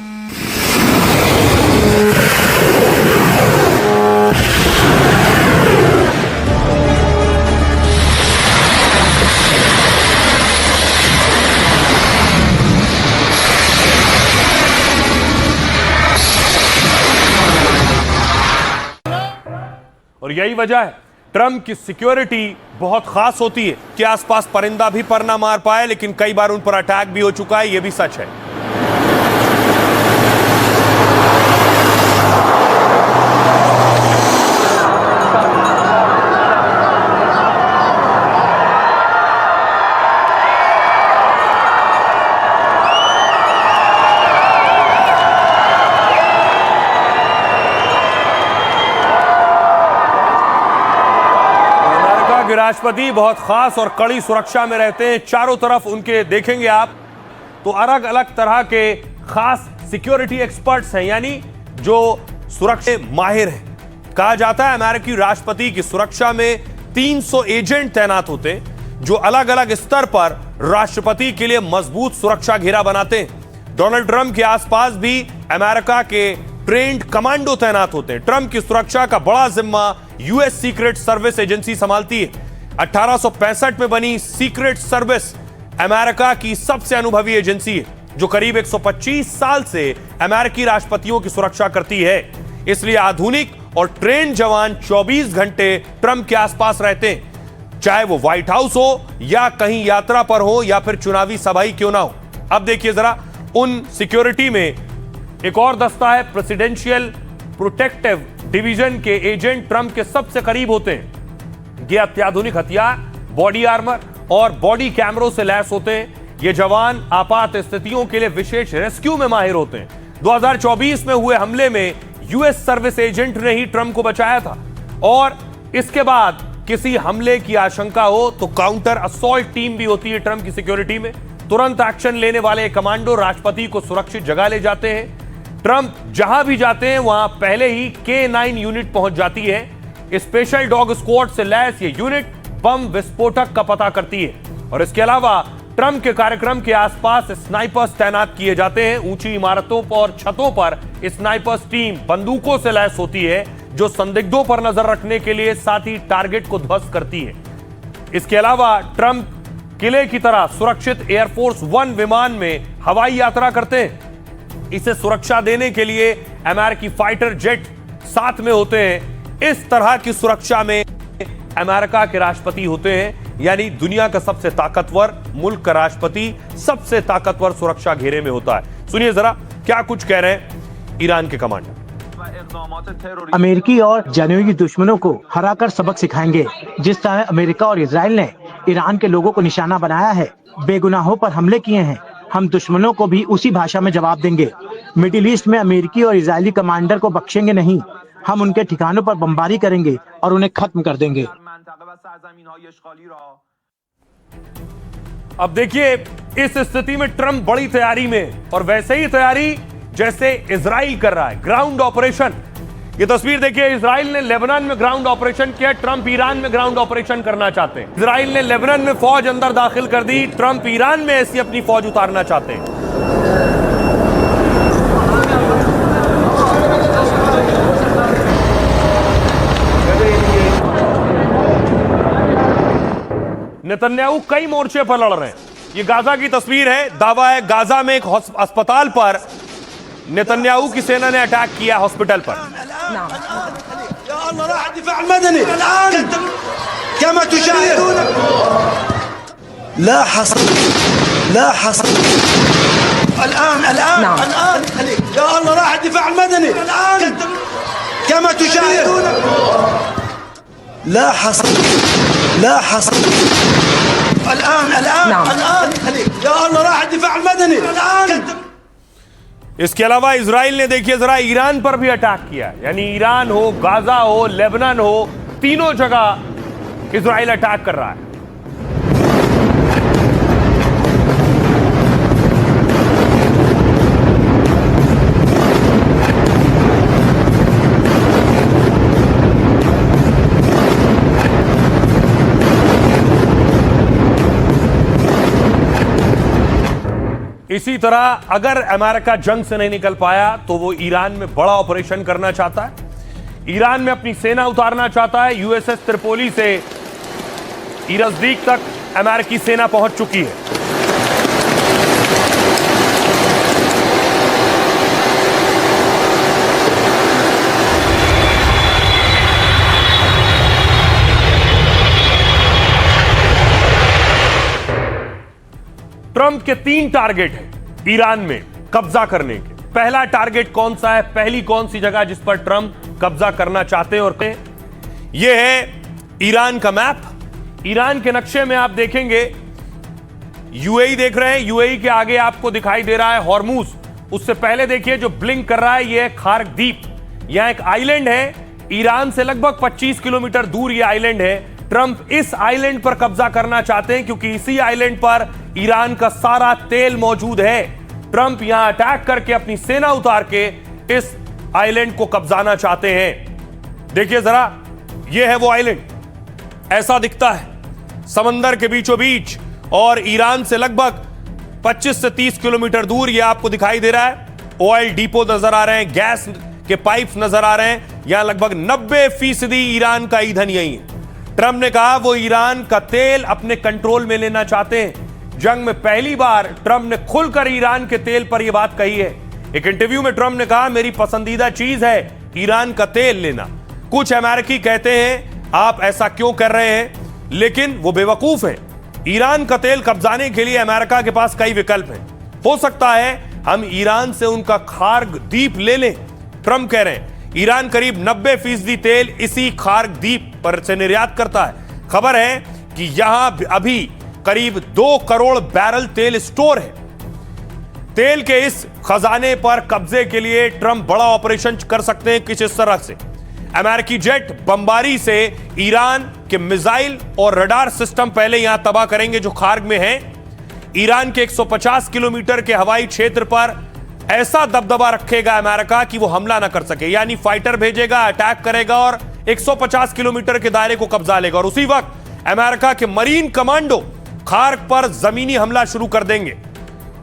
और यही वजह है ट्रंप की सिक्योरिटी बहुत खास होती है कि आसपास परिंदा भी पर ना मार पाए, लेकिन कई बार उन पर अटैक भी हो चुका है, यह भी सच है। राष्ट्रपति बहुत खास और कड़ी सुरक्षा में रहते हैं। चारों तरफ उनके देखेंगे आप तो अलग अलग तरह के खास सिक्योरिटी एक्सपर्ट्स हैं, यानी जो सुरक्षा माहिर हैं। कहा जाता है अमेरिकी राष्ट्रपति की सुरक्षा में 300 एजेंट तैनात होते हैं जो अलग अलग स्तर पर राष्ट्रपति के लिए मजबूत सुरक्षा घेरा बनाते हैं। डोनाल्ड ट्रंप के आसपास भी अमेरिका के ट्रेंड कमांडो तैनात होते हैं। ट्रंप की सुरक्षा का बड़ा जिम्मा यूएस सीक्रेट सर्विस एजेंसी संभालती है। 1865 में बनी सीक्रेट सर्विस अमेरिका की सबसे अनुभवी एजेंसी है जो करीब 125 साल से अमेरिकी राष्ट्रपतियों की सुरक्षा करती है। इसलिए आधुनिक और ट्रेंड जवान 24 घंटे ट्रंप के आसपास रहते हैं, चाहे वो व्हाइट हाउस हो या कहीं यात्रा पर हो या फिर चुनावी सभा ही क्यों ना हो। अब देखिए जरा उन सिक्योरिटी में एक और दस्ता है, प्रेसिडेंशियल प्रोटेक्टिव डिवीजन के एजेंट ट्रंप के सबसे करीब होते हैं। ये अत्याधुनिक हथियार, बॉडी आर्मर और बॉडी कैमरों से लैस होते हैं। ये जवान आपात स्थितियों के लिए विशेष रेस्क्यू में माहिर होते हैं। 2024 में हुए हमले में यूएस सर्विस एजेंट ने ही ट्रंप को बचाया था और इसके बाद किसी हमले की आशंका हो तो काउंटर असॉल्ट टीम भी होती है ट्रंप की सिक्योरिटी में। तुरंत एक्शन लेने वाले कमांडो राष्ट्रपति को सुरक्षित जगह ले जाते हैं। ट्रंप जहां भी जाते हैं वहां पहले ही K9 यूनिट पहुंच जाती है। स्पेशल डॉग स्क्वाड से लैस ये यूनिट बम विस्फोटक का पता करती है और इसके अलावा ट्रंप के कार्यक्रम के आसपास स्नाइपर्स तैनात किए जाते हैं। ऊंची इमारतों और छतों पर स्नाइपर्स टीम बंदूकों से लैस होती है जो संदिग्धों पर नजर रखने के लिए साथ ही टारगेट को ध्वस्त करती है। इसके अलावा ट्रंप किले की तरह सुरक्षित एयरफोर्स 1 विमान में हवाई यात्रा करते हैं। इसे सुरक्षा देने के लिए अमेरिकी फाइटर जेट साथ में होते हैं। इस तरह की सुरक्षा में अमेरिका के राष्ट्रपति होते हैं, यानी दुनिया का सबसे ताकतवर मुल्क का राष्ट्रपति सबसे ताकतवर सुरक्षा घेरे में होता है। सुनिए जरा क्या कुछ कह रहे हैं ईरान के कमांडर। अमेरिकी और जानवी दुश्मनों को हराकर सबक सिखाएंगे। जिस तरह अमेरिका और इजराइल ने ईरान के लोगों को निशाना बनाया है, बेगुनाहों पर हमले किए हैं, हम दुश्मनों को भी उसी भाषा में जवाब देंगे। मिडिल ईस्ट में अमेरिकी और इजरायली कमांडर को बख्शेंगे नहीं। हम उनके ठिकानों पर बमबारी करेंगे और उन्हें खत्म कर देंगे। अब देखिए इस स्थिति में ट्रंप बड़ी तैयारी में, और वैसे ही तैयारी जैसे इजराइल कर रहा है, ग्राउंड ऑपरेशन। ये तस्वीर देखिए, इजराइल ने लेबनान में ग्राउंड ऑपरेशन किया, ट्रंप ईरान में ग्राउंड ऑपरेशन करना चाहते हैं। इजराइल ने लेबनान में फौज अंदर दाखिल कर दी, ट्रंप ईरान में ऐसी अपनी फौज उतारना चाहते हैं। नेतन्याहू कई मोर्चे पर लड़ रहे हैं। ये गाजा की तस्वीर है। दावा है गाजा में एक अस्पताल पर नेतन्याहू की सेना ने अटैक किया, हॉस्पिटल पर। इसके अलावा इजराइल ने देखिए जरा ईरान पर भी अटैक किया, यानी ईरान हो, गाजा हो, लेबनान हो, तीनों जगह इजराइल अटैक कर रहा है। इसी तरह अगर अमेरिका जंग से नहीं निकल पाया तो वो ईरान में बड़ा ऑपरेशन करना चाहता है, ईरान में अपनी सेना उतारना चाहता है। यूएसएस त्रिपोली से नजदीक तक अमेरिकी सेना पहुंच चुकी है। ट्रंप के 3 टारगेट हैं ईरान में कब्जा करने के। पहला टारगेट कौन सा है, पहली कौन सी जगह जिस पर ट्रंप कब्जा करना चाहते हैं, और यह है ईरान का मैप। ईरान के नक्शे में आप देखेंगे यूएई देख रहे हैं, यूएई के आगे आपको दिखाई दे रहा है हॉर्मूज। उससे पहले देखिए जो ब्लिंक कर रहा है यह है खार्क द्वीप। यहां एक आइलैंड है, ईरान से लगभग 25 किलोमीटर दूर यह आइलैंड है। ट्रंप इस आइलैंड पर कब्जा करना चाहते हैं क्योंकि इसी आइलैंड पर ईरान का सारा तेल मौजूद है। ट्रंप यहां अटैक करके अपनी सेना उतार के इस आइलैंड को कब्जाना चाहते हैं। देखिए जरा, यह है वो आइलैंड, ऐसा दिखता है समंदर के बीचों बीच, और ईरान से लगभग 25 से 30 किलोमीटर दूर यह आपको दिखाई दे रहा है। ऑयल डिपो नजर आ रहे हैं, गैस के पाइप्स नजर आ रहे हैं। यहां लगभग 90% ईरान का ईंधन यही है। ट्रंप ने कहा वो ईरान का तेल अपने कंट्रोल में लेना चाहते हैं। जंग में पहली बार ट्रंप ने खुलकर ईरान के तेल पर यह बात कही है। एक इंटरव्यू में ट्रंप ने कहा मेरी पसंदीदा चीज है ईरान का तेल लेना। कुछ अमेरिकी कहते हैं आप ऐसा क्यों कर रहे हैं, लेकिन वो बेवकूफ है। ईरान का तेल कब्जाने के लिए अमेरिका के पास कई विकल्प हैं। हो सकता है हम ईरान से उनका खार्क द्वीप ले लें। ट्रंप कह रहे हैं ईरान करीब 90% तेल इसी खार्क द्वीप पर से निर्यात करता है। खबर है कि यहां अभी करीब 2 करोड़ बैरल तेल स्टोर है। तेल के इस खजाने पर कब्जे के लिए ट्रंप बड़ा ऑपरेशन कर सकते हैं। किस इस तरह से अमेरिकी जेट बमबारी से ईरान के मिसाइल और रडार सिस्टम पहले यहां तबाह करेंगे जो खार्क में है। ईरान के 150 किलोमीटर के हवाई क्षेत्र पर ऐसा दबदबा रखेगा अमेरिका कि वो हमला ना कर सके, यानी फाइटर भेजेगा, अटैक करेगा और 150 किलोमीटर के दायरे को कब्जा लेगा। और उसी वक्त अमेरिका के मरीन कमांडो खार्क पर जमीनी हमला शुरू कर देंगे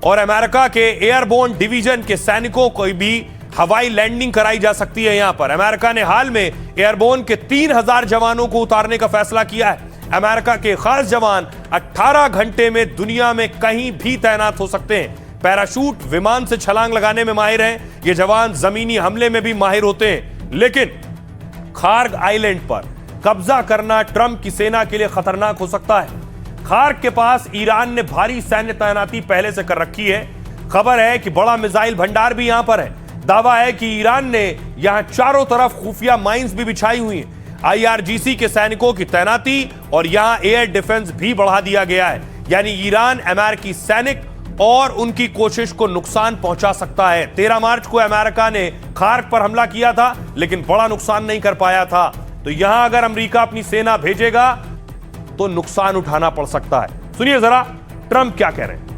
और अमेरिका के एयरबोर्न डिवीजन के सैनिकों को भी हवाई लैंडिंग कराई जा सकती है। यहां पर अमेरिका ने हाल में एयरबोर्न के 3000 जवानों को उतारने का फैसला किया है। अमेरिका के खास जवान 18 घंटे में दुनिया में कहीं भी तैनात हो सकते हैं। पैराशूट, विमान से छलांग लगाने में माहिर हैं ये जवान, जमीनी हमले में भी माहिर होते हैं। लेकिन खार्क आइलैंड पर कब्जा करना ट्रंप की सेना के लिए खतरनाक हो सकता है। खार्क के पास ईरान ने भारी सैन्य तैनाती पहले से कर रखी है। खबर है कि बड़ा मिसाइल भंडार भी यहां पर है। दावा है कि ईरान ने यहां चारों तरफ खुफिया माइंस भी बिछाई हुई हैं। IRGC के सैनिकों की तैनाती और यहां एयर डिफेंस भी बढ़ा दिया गया है। यानी ईरान अमेरिकी सैनिक और उनकी कोशिश को नुकसान पहुंचा सकता है। 13 मार्च को अमेरिका ने खार्क पर हमला किया था, लेकिन बड़ा नुकसान नहीं कर पाया था। तो यहां अगर अमेरिका अपनी सेना भेजेगा तो नुकसान उठाना पड़ सकता है। सुनिए जरा ट्रंप क्या कह रहे हैं।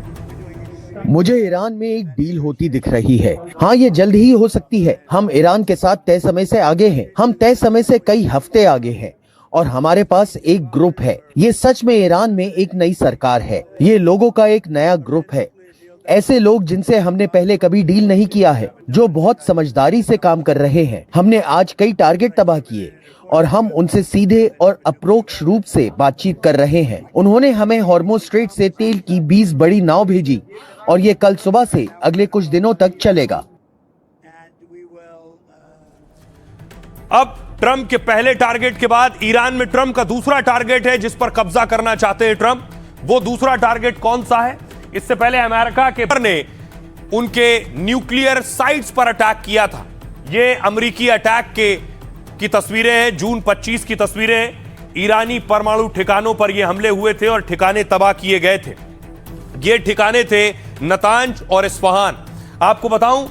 मुझे ईरान में एक डील होती दिख रही है। हाँ, ये जल्द ही हो सकती है। हम ईरान के साथ तय समय से आगे हैं। हम तय समय से कई हफ्ते आगे हैं और हमारे पास एक ग्रुप है। ये सच में ईरान में एक नई सरकार है। ये लोगों का एक नया ग्रुप है, ऐसे लोग जिनसे हमने पहले कभी डील नहीं किया है, जो बहुत समझदारी से काम कर रहे हैं। हमने आज कई टारगेट तबाह किए और हम उनसे सीधे और अप्रोक्ष रूप से बातचीत कर रहे हैं। उन्होंने हमें हॉर्मुज़ स्ट्रेट से तेल की 20 बड़ी नाव भेजी और ये कल सुबह से अगले कुछ दिनों तक चलेगा। अब ट्रंप के पहले टारगेट के बाद ईरान में ट्रंप का दूसरा टारगेट है जिस पर कब्जा करना चाहते हैं ट्रंप। वो दूसरा टारगेट कौन सा है? इससे पहले अमेरिका के ने उनके न्यूक्लियर साइट्स पर अटैक किया था। ये अमेरिकी अटैक की तस्वीरें हैं, जून 25 की तस्वीरें हैं। ईरानी परमाणु ठिकानों पर ये हमले हुए थे और ठिकाने तबाह किए गए थे। ये ठिकाने थे नतांज और इस्फहान। आपको बताऊं,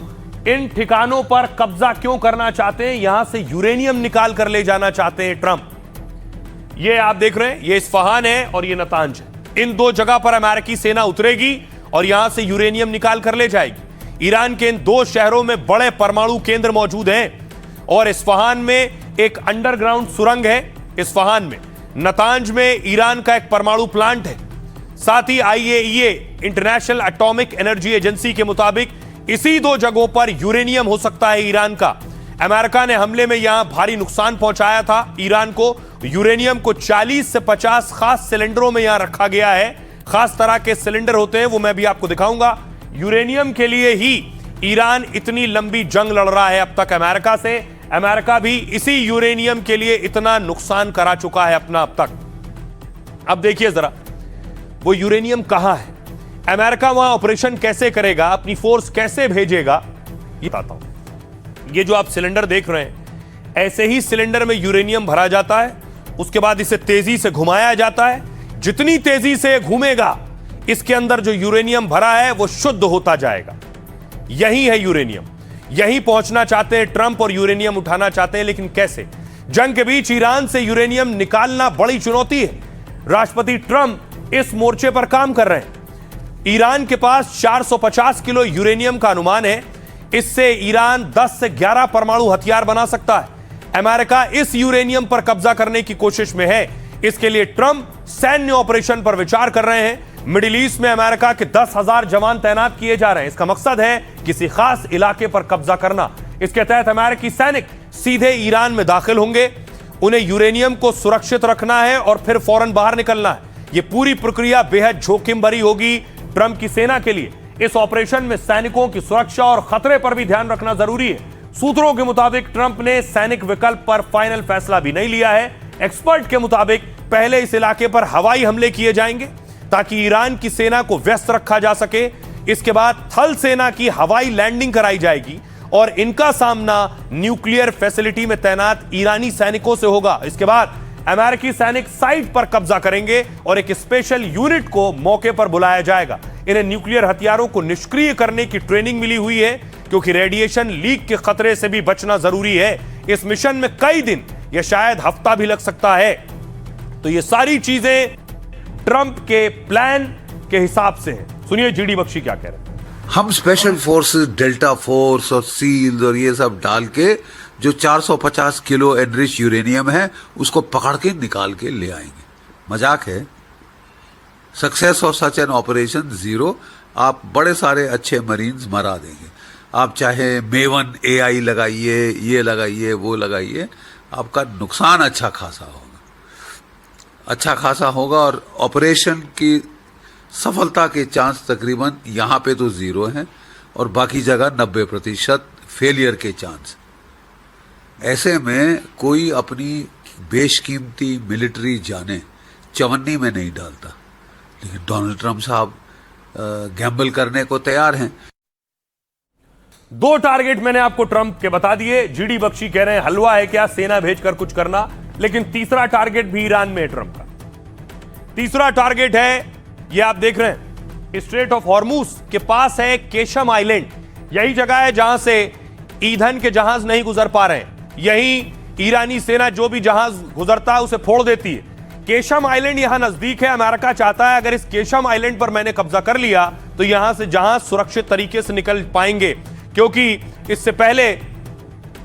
इन ठिकानों पर कब्जा क्यों करना चाहते हैं? यहां से यूरेनियम निकाल कर ले जाना चाहते हैं ट्रंप। ये आप देख रहे हैं, ये इस्फहान है और ये नतांज है। इन दो जगह पर अमेरिकी सेना उतरेगी और यहां से यूरेनियम निकाल कर ले जाएगी। ईरान के इन दो शहरों में बड़े परमाणु केंद्र मौजूद हैं और इस्फहान में एक अंडरग्राउंड सुरंग है। इस्फहान में, नतांज में ईरान का एक परमाणु प्लांट है। साथ ही IAEA international atomic energy agency के मुताबिक इसी दो जगहों पर यूरेनियम हो सकता है ईरान का। अमेरिका ने हमले में यहां भारी नुकसान पहुंचाया था ईरान को। यूरेनियम को 40 से 50 खास सिलेंडरों में यहां रखा गया है। खास तरह के सिलेंडर होते हैं, वो मैं भी आपको दिखाऊंगा। यूरेनियम के लिए ही ईरान इतनी लंबी जंग लड़ रहा है अब तक अमेरिका से। अमेरिका भी इसी यूरेनियम के लिए इतना नुकसान करा चुका है अपना अब तक। अब देखिए जरा वो यूरेनियम कहां है, अमेरिका वहां ऑपरेशन कैसे करेगा, अपनी फोर्स कैसे भेजेगा, ये बताता हूं। ये जो आप सिलेंडर देख रहे हैं, ऐसे ही सिलेंडर में यूरेनियम भरा जाता है। उसके बाद इसे तेजी से घुमाया जाता है। जितनी तेजी से घूमेगा, इसके अंदर जो यूरेनियम भरा है वो शुद्ध होता जाएगा। यही है यूरेनियम। यहीं पहुंचना चाहते हैं ट्रंप और यूरेनियम उठाना चाहते हैं, लेकिन कैसे? जंग के बीच ईरान से यूरेनियम निकालना बड़ी चुनौती है। राष्ट्रपति ट्रंप इस मोर्चे पर काम कर रहे हैं। ईरान के पास 450 किलो यूरेनियम का अनुमान है। इससे ईरान 10 से 11 परमाणु हथियार बना सकता है। अमेरिका इस यूरेनियम पर कब्जा करने की कोशिश में है। इसके लिए ट्रंप सैन्य ऑपरेशन पर विचार कर रहे हैं। मिडिल ईस्ट में अमेरिका के 10,000 जवान तैनात किए जा रहे हैं। इसका मकसद है किसी खास इलाके पर कब्जा करना। इसके तहत अमेरिकी सैनिक सीधे ईरान में दाखिल होंगे। उन्हें यूरेनियम को सुरक्षित रखना है और फिर फौरन बाहर निकलना है। यह पूरी प्रक्रिया बेहद जोखिम भरी होगी ट्रंप की सेना के लिए। इस ऑपरेशन में सैनिकों की सुरक्षा और खतरे पर भी ध्यान रखना जरूरी है। सूत्रों के मुताबिक ट्रंप ने सैनिक विकल्प पर फाइनल फैसला भी नहीं लिया है। एक्सपर्ट के मुताबिक पहले इस इलाके पर हवाई हमले किए जाएंगे ताकि ईरान की सेना को व्यस्त रखा जा सके। इसके बाद थल सेना की हवाई लैंडिंग कराई जाएगी और इनका सामना न्यूक्लियर फैसिलिटी में तैनात ईरानी सैनिकों से होगा। इसके बाद अमेरिकी सैनिक साइट पर कब्जा करेंगे और एक स्पेशल यूनिट को मौके पर बुलाया जाएगा। इन्हें न्यूक्लियर हथियारों को निष्क्रिय करने की ट्रेनिंग मिली हुई है, क्योंकि रेडिएशन लीक के खतरे से भी बचना जरूरी है। इस मिशन में कई दिन या शायद हफ्ता भी लग सकता है। तो ये सारी चीजें ट्रंप के प्लान के हिसाब से है। सुनिए जीडी बख्शी क्या कह रहे हैं। हम स्पेशल फोर्सेस, डेल्टा फोर्स और सील और ये सब डाल के जो 450 किलो एनरिच यूरेनियम है उसको पकड़ के निकाल के ले आएंगे। मजाक है। Success of such an operation zero. आप बड़े सारे अच्छे मरीन्स मरा देंगे। आप चाहे मेवन AI लगाइए, ये लगाइए, वो लगाइए, आपका नुकसान अच्छा खासा होगा और ऑपरेशन की सफलता के चांस तकरीबन यहाँ पे तो जीरो हैं और बाकी जगह 90% फेलियर के चांस। ऐसे में कोई अपनी बेशकीमती मिलिट्री जाने चवन्नी में नहीं डालता, लेकिन डोनाल्ड ट्रंप साहब गैम्बल करने को तैयार हैं। 2 टारगेट मैंने आपको ट्रंप के बता दिए। जीडी बख्शी कह रहे हैं हलवा है क्या, सेना भेजकर कुछ करना। लेकिन तीसरा टारगेट भी ईरान में है ट्रंप का। तीसरा टारगेट है, ये आप देख रहे हैं, स्ट्रेट ऑफ हॉर्मूज के पास है केशम आइलैंड। यही जगह है जहां से ईंधन के जहाज नहीं गुजर पा रहे हैं। यही ईरानी सेना जो भी जहाज गुजरता है उसे फोड़ देती है। केशम आइलैंड यहां नजदीक है। अमेरिका चाहता है अगर इस केशम आइलैंड पर मैंने कब्जा कर लिया तो यहां से जहाज सुरक्षित तरीके से निकल पाएंगे, क्योंकि इससे पहले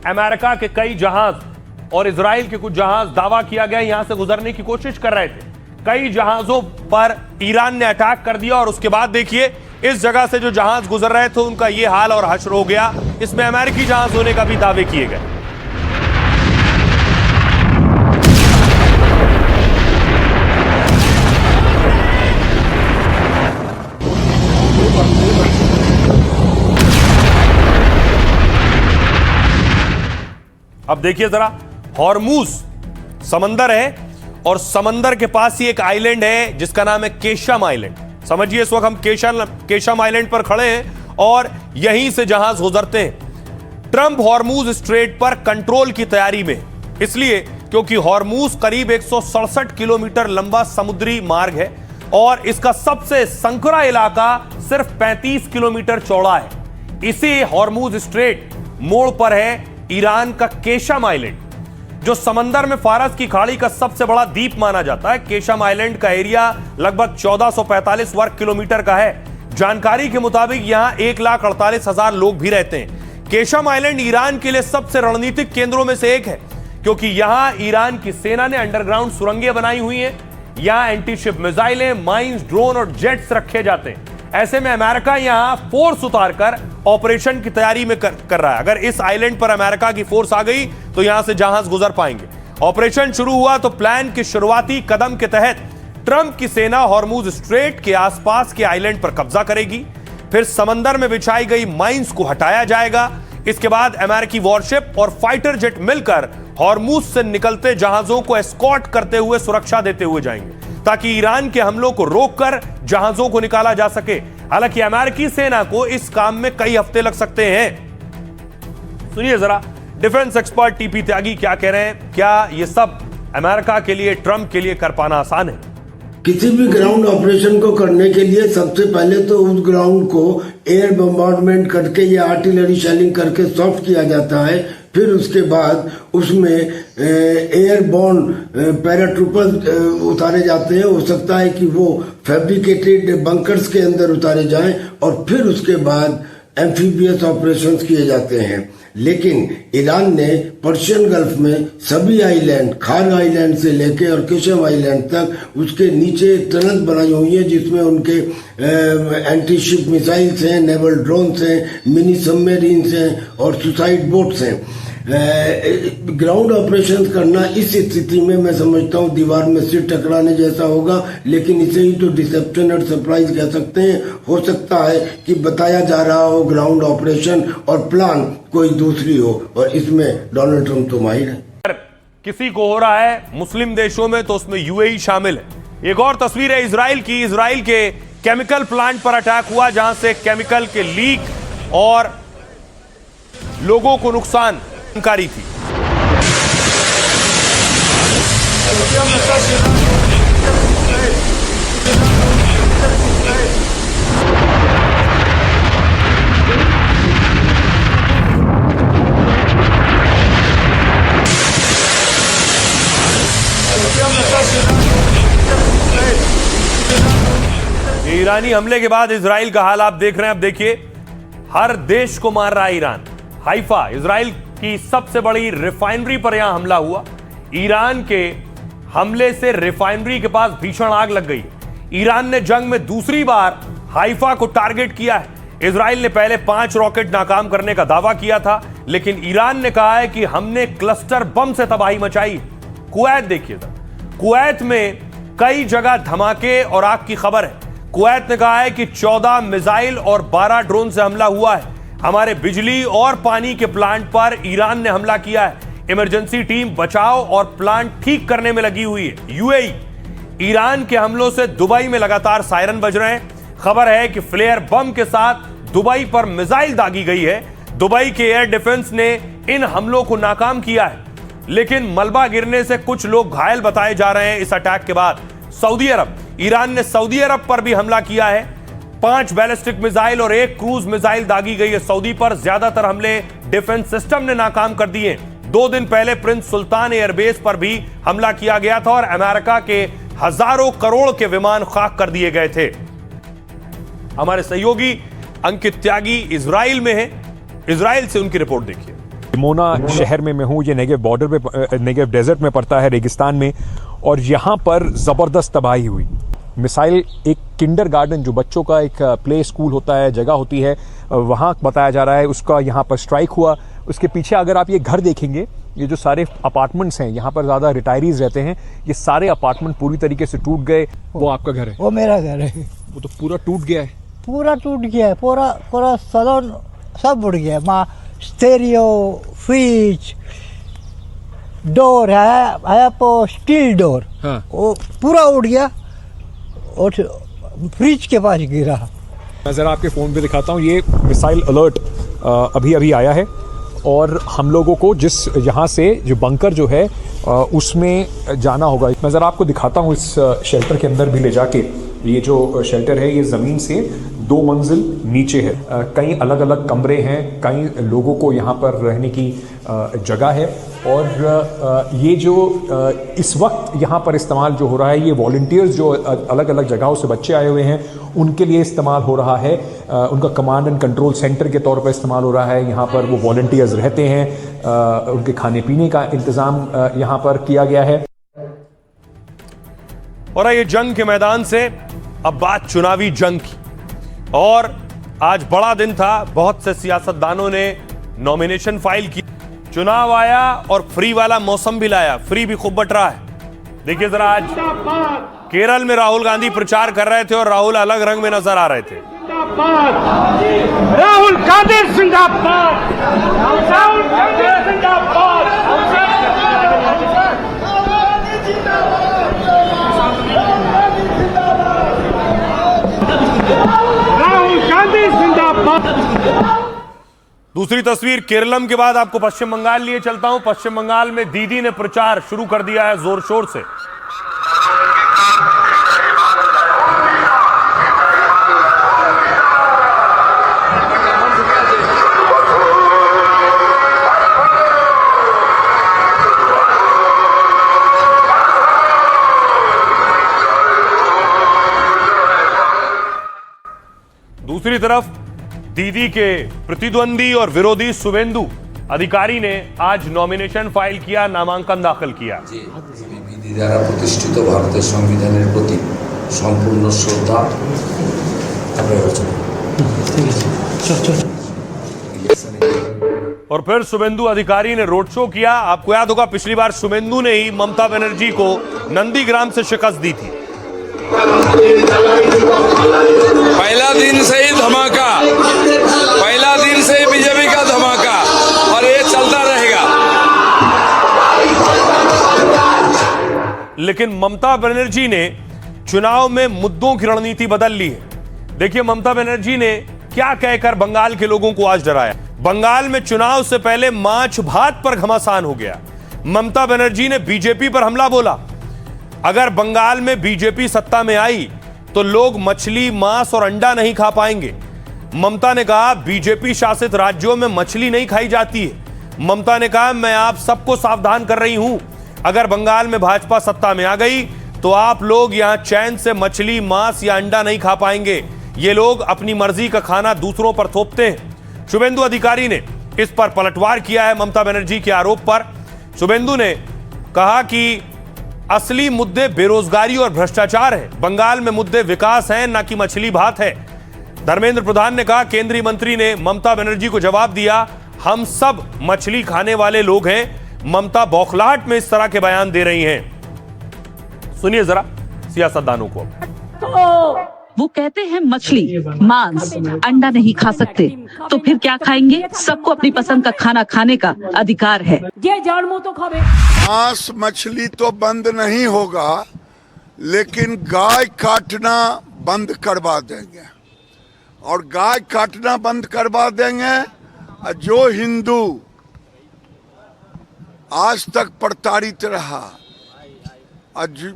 अमेरिका के कई जहाज और इजराइल के कुछ जहाज दावा किया गया यहां से गुजरने की कोशिश कर रहे थे। कई जहाजों पर ईरान ने अटैक कर दिया और उसके बाद देखिए इस जगह से जो जहाज गुजर रहे थे उनका यह हाल और हश्र हो गया। इसमें अमेरिकी जहाज होने का भी दावे किए गए। अब देखिए जरा, हॉर्मूज समंदर है और समंदर के पास ही एक आइलैंड है जिसका नाम है केशम आइलैंड। समझिए इस वक्त हम केशम आइलैंड पर खड़े हैं और यहीं से जहाज गुजरते हैं। ट्रंप हॉर्मूज स्ट्रेट पर कंट्रोल की तैयारी में, इसलिए क्योंकि हॉर्मूज करीब 167 किलोमीटर लंबा समुद्री मार्ग है और इसका सबसे संकरा इलाका सिर्फ 35 किलोमीटर चौड़ा है। इसी हॉर्मूज स्ट्रेट मोड़ पर है ईरान का केशम आइलैंड, जो समंदर में फारस की खाड़ी का सबसे बड़ा द्वीप माना जाता है। केशम आइलैंड का एरिया लगभग 1445 वर्ग किलोमीटर का है। जानकारी के मुताबिक यहां 1,48,000 लोग भी रहते हैं। केशम आइलैंड ईरान के लिए सबसे रणनीतिक केंद्रों में से एक है, क्योंकि यहां ईरान की सेना ने अंडरग्राउंड सुरंगें बनाई हुई हैं। यहां एंटीशिप मिसाइलें, माइंस, ड्रोन और जेट्स रखे जाते हैं। ऐसे में अमेरिका यहां फोर्स उतारकर ऑपरेशन की तैयारी में कर रहा है। अगर इस आइलैंड पर अमेरिका की फोर्स आ गई तो यहां से जहाज गुजर पाएंगे। ऑपरेशन शुरू हुआ तो प्लान के शुरुआती कदम के तहत ट्रंप की सेना हॉर्मूज स्ट्रेट के आसपास के आइलैंड पर कब्जा करेगी। फिर समंदर में बिछाई गई माइंस को हटाया जाएगा। इसके बाद अमेरिकी वॉरशिप और फाइटर जेट मिलकर हॉर्मूज से निकलते जहाजों को एस्कॉर्ट करते हुए सुरक्षा देते हुए जाएंगे, ताकि ईरान के हमलों को रोककर जहाजों को निकाला जा सके। हालांकि अमेरिकी सेना को इस काम में कई हफ्ते लग सकते हैं। सुनिए जरा डिफेंस एक्सपर्ट टीपी त्यागी क्या कह रहे हैं। क्या यह सब अमेरिका के लिए, ट्रंप के लिए कर पाना आसान है? किसी भी ग्राउंड ऑपरेशन को करने के लिए सबसे पहले तो उस ग्राउंड को एयर बम्बार्डमेंट करके या आर्टिलरी शेलिंग करके सॉफ्ट किया जाता है। फिर उसके बाद उसमें एयरबॉर्न पैराट्रूपर्स उतारे जाते हैं। हो सकता है कि वो फैब्रिकेटेड बंकर्स के अंदर उतारे जाएं और फिर उसके बाद एम्फीबियस ऑपरेशंस किए जाते हैं। लेकिन ईरान ने पर्शियन गल्फ में सभी आइलैंड, खार आइलैंड से लेके और केशम आइलैंड तक उसके नीचे टनल बनाई हुई है, जिसमें उनके एंटी शिप मिसाइल्स हैं, नेवल ड्रोन्स हैं, मिनी सबमरीन्स हैं और सुसाइड बोट्स हैं। ग्राउंड ऑपरेशन करना इस स्थिति में मैं समझता हूँ दीवार में सिर टकराने जैसा होगा, लेकिन इसे ही तो डिसेप्शन और सरप्राइज कह सकते हैं। हो सकता है कि बताया जा रहा हो ग्राउंड ऑपरेशन और प्लान कोई दूसरी हो, और इसमें डोनाल्ड ट्रंप तो माहिर है। किसी को हो रहा है मुस्लिम देशों में तो उसमें यूएई शामिल है। एक और तस्वीर है इजराइल की। इजराइल के केमिकल प्लांट पर अटैक हुआ, जहां से केमिकल के लीक और लोगों को नुकसान जानकारी थी। ईरानी हमले के बाद इजराइल का हाल आप देख रहे हैं। अब देखिए, हर देश को मार रहा है ईरान। हाइफा, इजराइल की सबसे बड़ी रिफाइनरी पर यहां हमला हुआ। ईरान के हमले से रिफाइनरी के पास भीषण आग लग गई। ईरान ने जंग में दूसरी बार हाइफा को टारगेट किया है। इजराइल ने पहले 5 रॉकेट नाकाम करने का दावा किया था, लेकिन ईरान ने कहा है कि हमने क्लस्टर बम से तबाही मचाई। कुवैत देखिए, कुवैत में कई जगह धमाके और आग की खबर है। कुवैत ने कहा है कि 14 मिसाइल और 12 ड्रोन से हमला हुआ है। हमारे बिजली और पानी के प्लांट पर ईरान ने हमला किया है। इमरजेंसी टीम बचाव और प्लांट ठीक करने में लगी हुई है। यूएई, ईरान के हमलों से दुबई में लगातार सायरन बज रहे हैं। खबर है कि फ्लेयर बम के साथ दुबई पर मिसाइल दागी गई है। दुबई के एयर डिफेंस ने इन हमलों को नाकाम किया है, लेकिन मलबा गिरने से कुछ लोग घायल बताए जा रहे हैं। इस अटैक के बाद सऊदी अरब, ईरान ने सऊदी अरब पर भी हमला किया है। 5 बैलिस्टिक मिसाइल और 1 क्रूज मिसाइल दागी गई है सऊदी पर। ज्यादातर हमले डिफेंस सिस्टम ने नाकाम कर दिए। 2 दिन पहले प्रिंस सुल्तान एयरबेस पर भी हमला किया गया था और अमेरिका के हजारों करोड़ के विमान खाक कर दिए गए थे। हमारे सहयोगी अंकित त्यागी इजराइल में है, इजराइल से उनकी रिपोर्ट देखिए। मोना शहर में मैं हूँ, ये नेगेव बॉर्डर पे, नेगेव डेजर्ट में पड़ता है, रेगिस्तान में, और यहाँ पर ज़बरदस्त तबाही हुई। मिसाइल एक किंडरगार्टन, जो बच्चों का एक प्ले स्कूल होता है, जगह होती है, वहाँ बताया जा रहा है उसका यहाँ पर स्ट्राइक हुआ। उसके पीछे अगर आप ये घर देखेंगे, ये जो सारे अपार्टमेंट्स हैं, यहाँ पर ज़्यादा रिटायरीज रहते हैं, ये सारे अपार्टमेंट पूरी तरीके से टूट गए। वो आपका घर है? वो मेरा घर है। वो तो पूरा टूट गया है? पूरा टूट गया है, पूरा सलोन सब उड़ गया। माँ स्टेरियो, फ्रिज, डोर है स्टील डोर, हाँ। वो पूरा उड़ गया और फ्रिज के पास गिरा। मैं ज़रा आपके फ़ोन पे दिखाता हूँ। ये मिसाइल अलर्ट अभी आया है और हम लोगों को जिस यहाँ से जो बंकर जो है उसमें जाना होगा। मैं ज़रा आपको दिखाता हूँ इस शेल्टर के अंदर भी ले जाके। ये जो शेल्टर है ये ज़मीन से 2 मंजिल नीचे है। कई अलग अलग कमरे हैं, कई लोगों को यहाँ पर रहने की जगह है। और ये जो इस वक्त यहाँ पर इस्तेमाल जो हो रहा है, ये वॉलंटियर्स जो अलग अलग जगहों से बच्चे आए हुए हैं उनके लिए इस्तेमाल हो रहा है। उनका कमांड एंड कंट्रोल सेंटर के तौर पर इस्तेमाल हो रहा है। यहाँ पर वो वॉलंटियर्स रहते हैं, उनके खाने पीने का इंतज़ाम यहाँ पर किया गया है। और ये जंग के मैदान से अब बात चुनावी जंग की, और आज बड़ा दिन था। बहुत से सियासतदानों ने नॉमिनेशन फाइल की। चुनाव आया और फ्री वाला मौसम भी लाया, फ्री भी खूब बट रहा है। देखिए जरा, आज केरल में राहुल गांधी प्रचार कर रहे थे और राहुल अलग रंग में नजर आ रहे थे। राहुल गांधी जिंदाबाद, राहुल गांधी जिंदाबाद, राहुल गांधी जिंदाबाद। दूसरी तस्वीर केरलम के बाद आपको पश्चिम बंगाल लिए चलता हूं। पश्चिम बंगाल में दीदी ने प्रचार शुरू कर दिया है जोर शोर से। दूसरी तरफ दीदी के प्रतिद्वंदी और विरोधी शुभेंदु अधिकारी ने आज नॉमिनेशन फाइल किया, नामांकन दाखिल किया। বিধি দ্বারা প্রতিষ্ঠিত ভারতের সংবিধানের প্রতি সম্পূর্ণ শ্রদ্ধা। और फिर शुभेंदु अधिकारी ने रोड शो किया। आपको याद होगा पिछली बार शुभेंदु ने ही ममता बनर्जी को नंदीग्राम से शिकस्त दी थी। पहला दिन से ही धमाका, पहला दिन से ही बीजेपी का धमाका, और ये चलता रहेगा। लेकिन ममता बनर्जी ने चुनाव में मुद्दों की रणनीति बदल ली है। देखिए ममता बनर्जी ने क्या कहकर बंगाल के लोगों को आज डराया। बंगाल में चुनाव से पहले माछ भात पर घमासान हो गया। ममता बनर्जी ने बीजेपी पर हमला बोला। अगर बंगाल में बीजेपी सत्ता में आई तो लोग मछली, मांस और अंडा नहीं खा पाएंगे। ममता ने कहा बीजेपी शासित राज्यों में मछली नहीं खाई जाती है। ममता ने कहा मैं आप सबको सावधान कर रही हूं, अगर बंगाल में भाजपा सत्ता में आ गई तो आप लोग यहां चैन से मछली, मांस या अंडा नहीं खा पाएंगे। ये लोग अपनी मर्जी का खाना दूसरों पर थोपते हैं। शुभेंदु अधिकारी ने इस पर पलटवार किया है ममता बनर्जी के आरोप पर। शुभेंदु ने कहा कि असली मुद्दे बेरोजगारी और भ्रष्टाचार है, बंगाल में मुद्दे विकास हैं ना कि मछली भात है। धर्मेंद्र प्रधान ने कहा, केंद्रीय मंत्री ने ममता बनर्जी को जवाब दिया, हम सब मछली खाने वाले लोग हैं। ममता बौखलाहट में इस तरह के बयान दे रही हैं। सुनिए जरा सियासतदानों को। तो वो कहते हैं मछली, मांस, अंडा नहीं खा सकते, तो फिर क्या खाएंगे? सबको अपनी पसंद का खाना खाने का अधिकार है। ये जानवो तो खावे। मांस मछली तो बंद नहीं होगा, लेकिन गाय काटना बंद करवा देंगे। और गाय काटना बंद करवा देंगे। जो हिंदू आज तक प्रताड़ित रहा, आज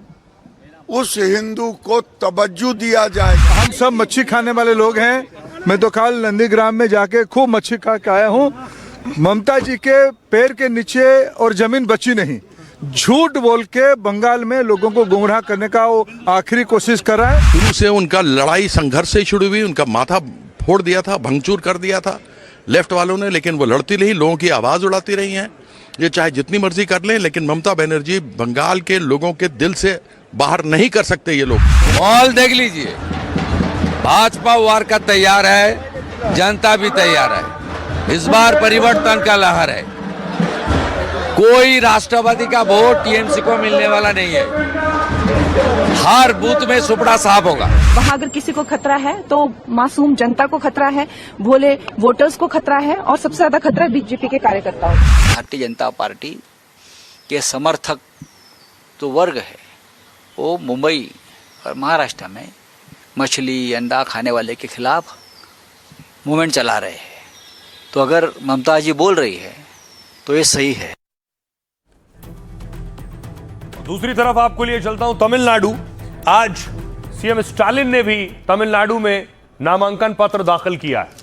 उस हिंदू को तवज्जो दिया जाएगा। हम सब मच्छी खाने वाले लोग हैं। मैं तो कल नंदीग्राम में जाके खूब मच्छी खा के आया हूँ। ममता जी के पैर के नीचे और जमीन बची नहीं। झूठ बोल के बंगाल में लोगों को गुमराह करने का वो आखिरी कोशिश कर रहा है। शुरू से उनका लड़ाई संघर्ष से शुरू हुई, उनका माथा फोड़ दिया था, भंगचूर कर दिया था लेफ्ट वालों ने, लेकिन वो लड़ती रही, लोगों की आवाज उड़ाती रही हैं। ये चाहे जितनी मर्जी कर लें, लेकिन ममता बनर्जी बंगाल के लोगों के दिल से बाहर नहीं कर सकते ये लोग। माहौल देख लीजिए, भाजपा वार का तैयार है, जनता भी तैयार है। इस बार परिवर्तन का लहर है। कोई राष्ट्रवादी का वोट टीएमसी को मिलने वाला नहीं है। हर बूथ में सुपड़ा साफ होगा। वहाँ अगर किसी को खतरा है तो मासूम जनता को खतरा है, भोले वोटर्स को खतरा है, और सबसे ज्यादा खतरा बीजेपी के कार्यकर्ताओं को। भारतीय जनता पार्टी के समर्थक जो वर्ग है वो मुंबई और महाराष्ट्र में मछली अंडा खाने वाले के खिलाफ मूवमेंट चला रहे हैं। तो अगर ममता जी बोल रही है तो ये सही है। दूसरी तरफ आपको लिए चलता हूं तमिलनाडु। आज सीएम स्टालिन ने भी तमिलनाडु में नामांकन पत्र दाखिल किया है।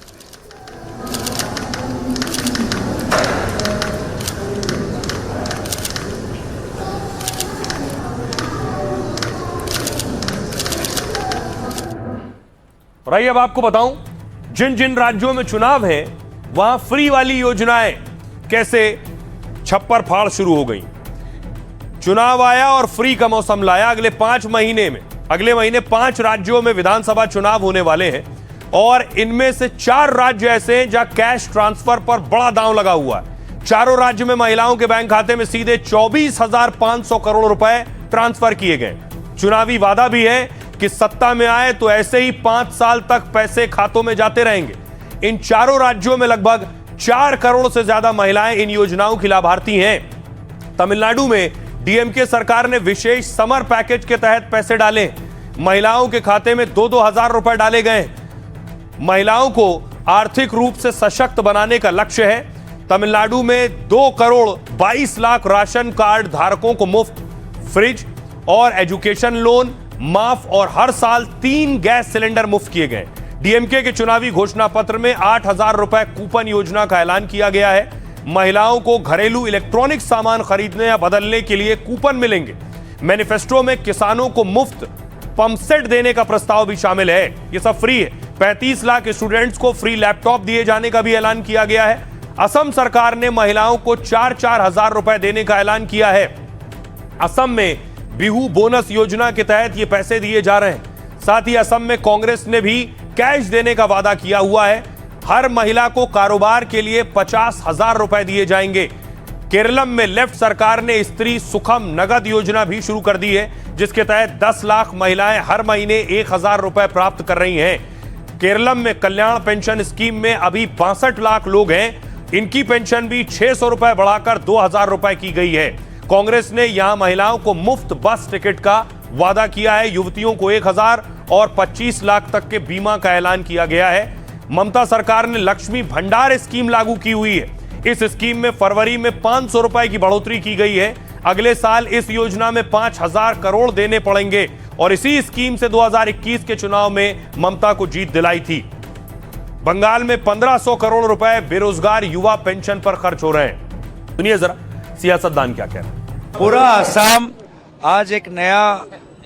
और आइए अब आपको बताऊं, जिन जिन राज्यों में चुनाव है वहां फ्री वाली योजनाएं कैसे छप्पर फाड़ शुरू हो गई। चुनाव आया और फ्री का मौसम लाया। अगले 5 महीने में, अगले महीने 5 राज्यों में विधानसभा चुनाव होने वाले हैं और इनमें से 4 राज्य ऐसे हैं जहां कैश ट्रांसफर पर बड़ा दांव लगा हुआ है। चारों राज्यों में महिलाओं के बैंक खाते में सीधे 24,500 करोड़ रुपए ट्रांसफर किए गए। चुनावी वादा भी है कि सत्ता में आए तो ऐसे ही 5 साल तक पैसे खातों में जाते रहेंगे। इन चारों राज्यों में लगभग 4 करोड़ से ज्यादा महिलाएं इन योजनाओं की लाभार्थी हैं। तमिलनाडु में डीएमके सरकार ने विशेष समर पैकेज के तहत पैसे डाले। महिलाओं के खाते में 2-2 हजार रुपए डाले गए। महिलाओं को आर्थिक रूप से सशक्त बनाने का लक्ष्य है। तमिलनाडु में 2 करोड़ 22 लाख राशन कार्ड धारकों को मुफ्त फ्रिज और एजुकेशन लोन माफ और हर साल 3 गैस सिलेंडर मुफ्त किए गए। डीएमके के चुनावी घोषणा पत्र में 8,000 रुपए कूपन योजना का ऐलान किया गया है। महिलाओं को घरेलू इलेक्ट्रॉनिक सामान खरीदने या बदलने के लिए कूपन मिलेंगे। मैनिफेस्टो में किसानों को मुफ्त पंप सेट देने का प्रस्ताव भी शामिल है। यह सब फ्री है। 35 लाख स्टूडेंट्स को फ्री लैपटॉप दिए जाने का भी ऐलान किया गया है। असम सरकार ने महिलाओं को 4-4 हजार रुपए देने का ऐलान किया है। असम में बिहू बोनस योजना के तहत ये पैसे दिए जा रहे हैं। साथ ही असम में कांग्रेस ने भी कैश देने का वादा किया हुआ है। हर महिला को कारोबार के लिए 50,000 रुपए दिए जाएंगे। केरलम में लेफ्ट सरकार ने स्त्री सुखम नगद योजना भी शुरू कर दी है, जिसके तहत 10 लाख महिलाएं हर महीने 1,000 रुपए प्राप्त कर रही हैं। केरलम में कल्याण पेंशन स्कीम में अभी 62 लाख लोग हैं। इनकी पेंशन भी 600 रुपए बढ़ाकर 2,000 रुपए की गई है। कांग्रेस ने यहां महिलाओं को मुफ्त बस टिकट का वादा किया है। युवतियों को 1,000 और 25 लाख तक के बीमा का ऐलान किया गया है। ममता सरकार ने लक्ष्मी भंडार स्कीम लागू की हुई है। इस स्कीम में फरवरी में 500 रुपए की बढ़ोतरी की गई है। अगले साल इस योजना में 5,000 करोड़ देने पड़ेंगे और इसी स्कीम से 2021 के चुनाव में ममता को जीत दिलाई थी। बंगाल में 1500 करोड़ रुपए बेरोजगार युवा पेंशन पर खर्च हो रहे हैं। सुनिए जरा सियासतदान क्या कह रहे हैं। पूरा असम आज एक नया,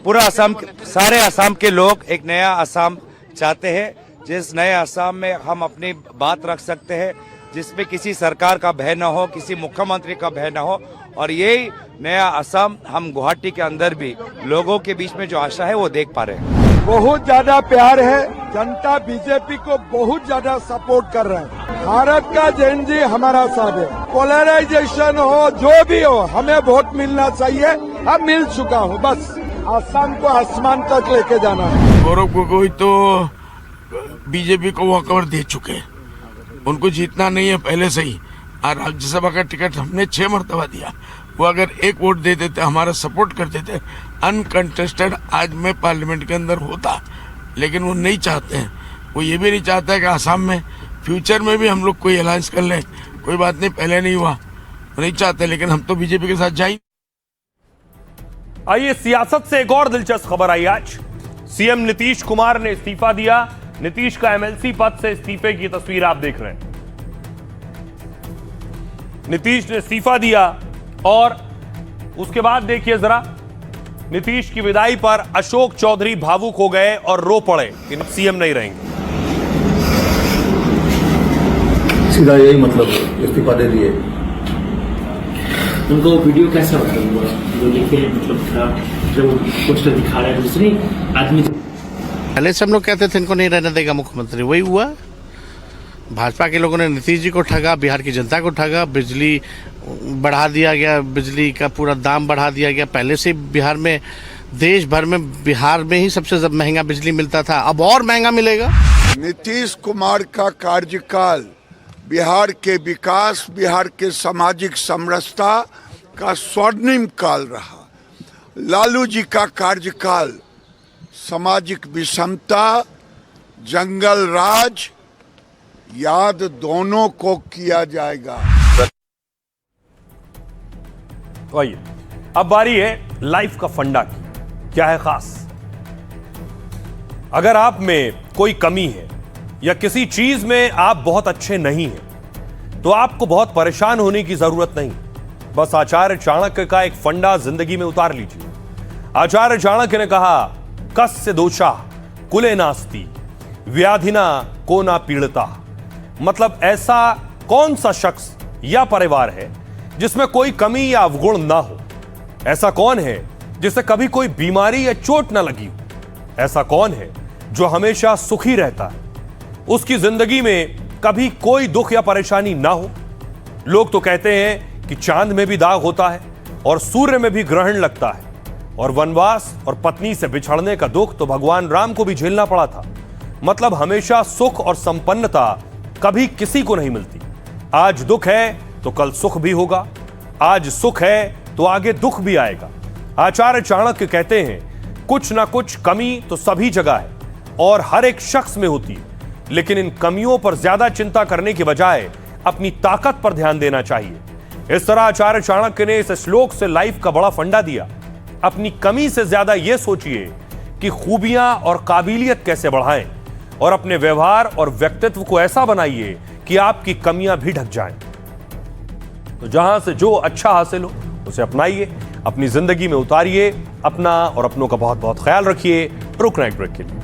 पूरा असम, सारे असम के लोग एक नया असम चाहते हैं, जिस नए असम में हम अपनी बात रख सकते हैं, जिसमें किसी सरकार का भय न हो, किसी मुख्यमंत्री का भय न हो। और यही नया असम हम गुवाहाटी के अंदर भी लोगों के बीच में जो आशा है वो देख पा रहे हैं। बहुत ज्यादा प्यार है। जनता बीजेपी को बहुत ज्यादा सपोर्ट कर रहे हैं। भारत का जैन जी हमारा साथ है। पोलराइजेशन हो, जो भी हो, हमें वोट मिलना चाहिए। अब मिल चुका हूँ, बस आसाम को आसमान तक लेके जाना है। गौरव गोगोई तो बीजेपी को वॉकओवर दे चुके हैं, उनको जीतना नहीं है पहले से ही। और राज्यसभा का टिकट हमने 6 मरतबा दिया, वो अगर 1 वोट दे देते, हमारा सपोर्ट कर देते, अनकंटेस्टेड आज में पार्लियामेंट के अंदर होता। लेकिन वो नहीं चाहते हैं, वो ये भी नहीं चाहता है कि आसाम में फ्यूचर में भी हम लोग कोई अलायंस कर लें। कोई बात नहीं, पहले नहीं हुआ, वो नहीं चाहते, लेकिन हम तो बीजेपी के साथ जाएंगे। आइए सियासत से एक और दिलचस्प खबर आई आज। सीएम नीतीश कुमार ने इस्तीफा दिया। नीतीश का एमएलसी पद से इस्तीफे की तस्वीर आप देख रहे हैं। नीतीश ने इस्तीफा दिया और उसके बाद देखिए जरा, नीतीश की विदाई पर अशोक चौधरी भावुक हो गए और रो पड़े कि सीएम नहीं रहेंगे। सीधा यही मतलब इस्तीफा दे दिए। उनको वीडियो कैसा मतलब जो लिखे मतलब जो पोस्टर दिखा रहा है दूसरे आदमी। पहले से हम लोग कहते थे इनको नहीं रहने देगा मुख्यमंत्री, वही हुआ। भाजपा के लोगों ने नीतीश जी को ठगा, बिहार की जनता को ठगा, बिजली बढ़ा दिया गया, बिजली का पूरा दाम बढ़ा दिया गया। पहले से बिहार में, देश भर में बिहार में ही सबसे महंगा बिजली मिलता था, अब और महंगा मिलेगा। नीतीश कुमार का कार्यकाल बिहार के विकास, बिहार के सामाजिक समरसता का स्वर्णिम काल रहा। लालू जी का कार्यकाल सामाजिक विषमता, जंगल राज, याद दोनों को किया जाएगा। आइए अब बारी है लाइफ का फंडा की। क्या है खास? अगर आप में कोई कमी है या किसी चीज में आप बहुत अच्छे नहीं हैं, तो आपको बहुत परेशान होने की जरूरत नहीं। बस आचार्य चाणक्य का एक फंडा जिंदगी में उतार लीजिए। आचार्य चाणक्य ने कहा, कस्य दोषा कुले नास्ति व्याधिना को ना पीड़ता। मतलब ऐसा कौन सा शख्स या परिवार है जिसमें कोई कमी या अवगुण ना हो? ऐसा कौन है जिसे कभी कोई बीमारी या चोट ना लगी हो? ऐसा कौन है जो हमेशा सुखी रहता है, उसकी जिंदगी में कभी कोई दुख या परेशानी ना हो? लोग तो कहते हैं कि चांद में भी दाग होता है और सूर्य में भी ग्रहण लगता है, और वनवास और पत्नी से बिछड़ने का दुख तो भगवान राम को भी झेलना पड़ा था। मतलब हमेशा सुख और संपन्नता कभी किसी को नहीं मिलती। आज दुख है तो कल सुख भी होगा, आज सुख है तो आगे दुख भी आएगा। आचार्य चाणक्य कहते हैं, कुछ ना कुछ कमी तो सभी जगह है और हर एक शख्स में होती है, लेकिन इन कमियों पर ज्यादा चिंता करने के बजाय अपनी ताकत पर ध्यान देना चाहिए। इस तरह आचार्य चाणक्य ने इस श्लोक से लाइफ का बड़ा फंडा दिया। अपनी कमी से ज्यादा यह सोचिए कि खूबियां और काबिलियत कैसे बढ़ाएं, और अपने व्यवहार और व्यक्तित्व को ऐसा बनाइए कि आपकी कमियां भी ढक जाएं। तो जहां से जो अच्छा हासिल हो उसे अपनाइए, अपनी जिंदगी में उतारिए। अपना और अपनों का बहुत बहुत ख्याल रखिए। रुकना एक ब्रेक के लिए।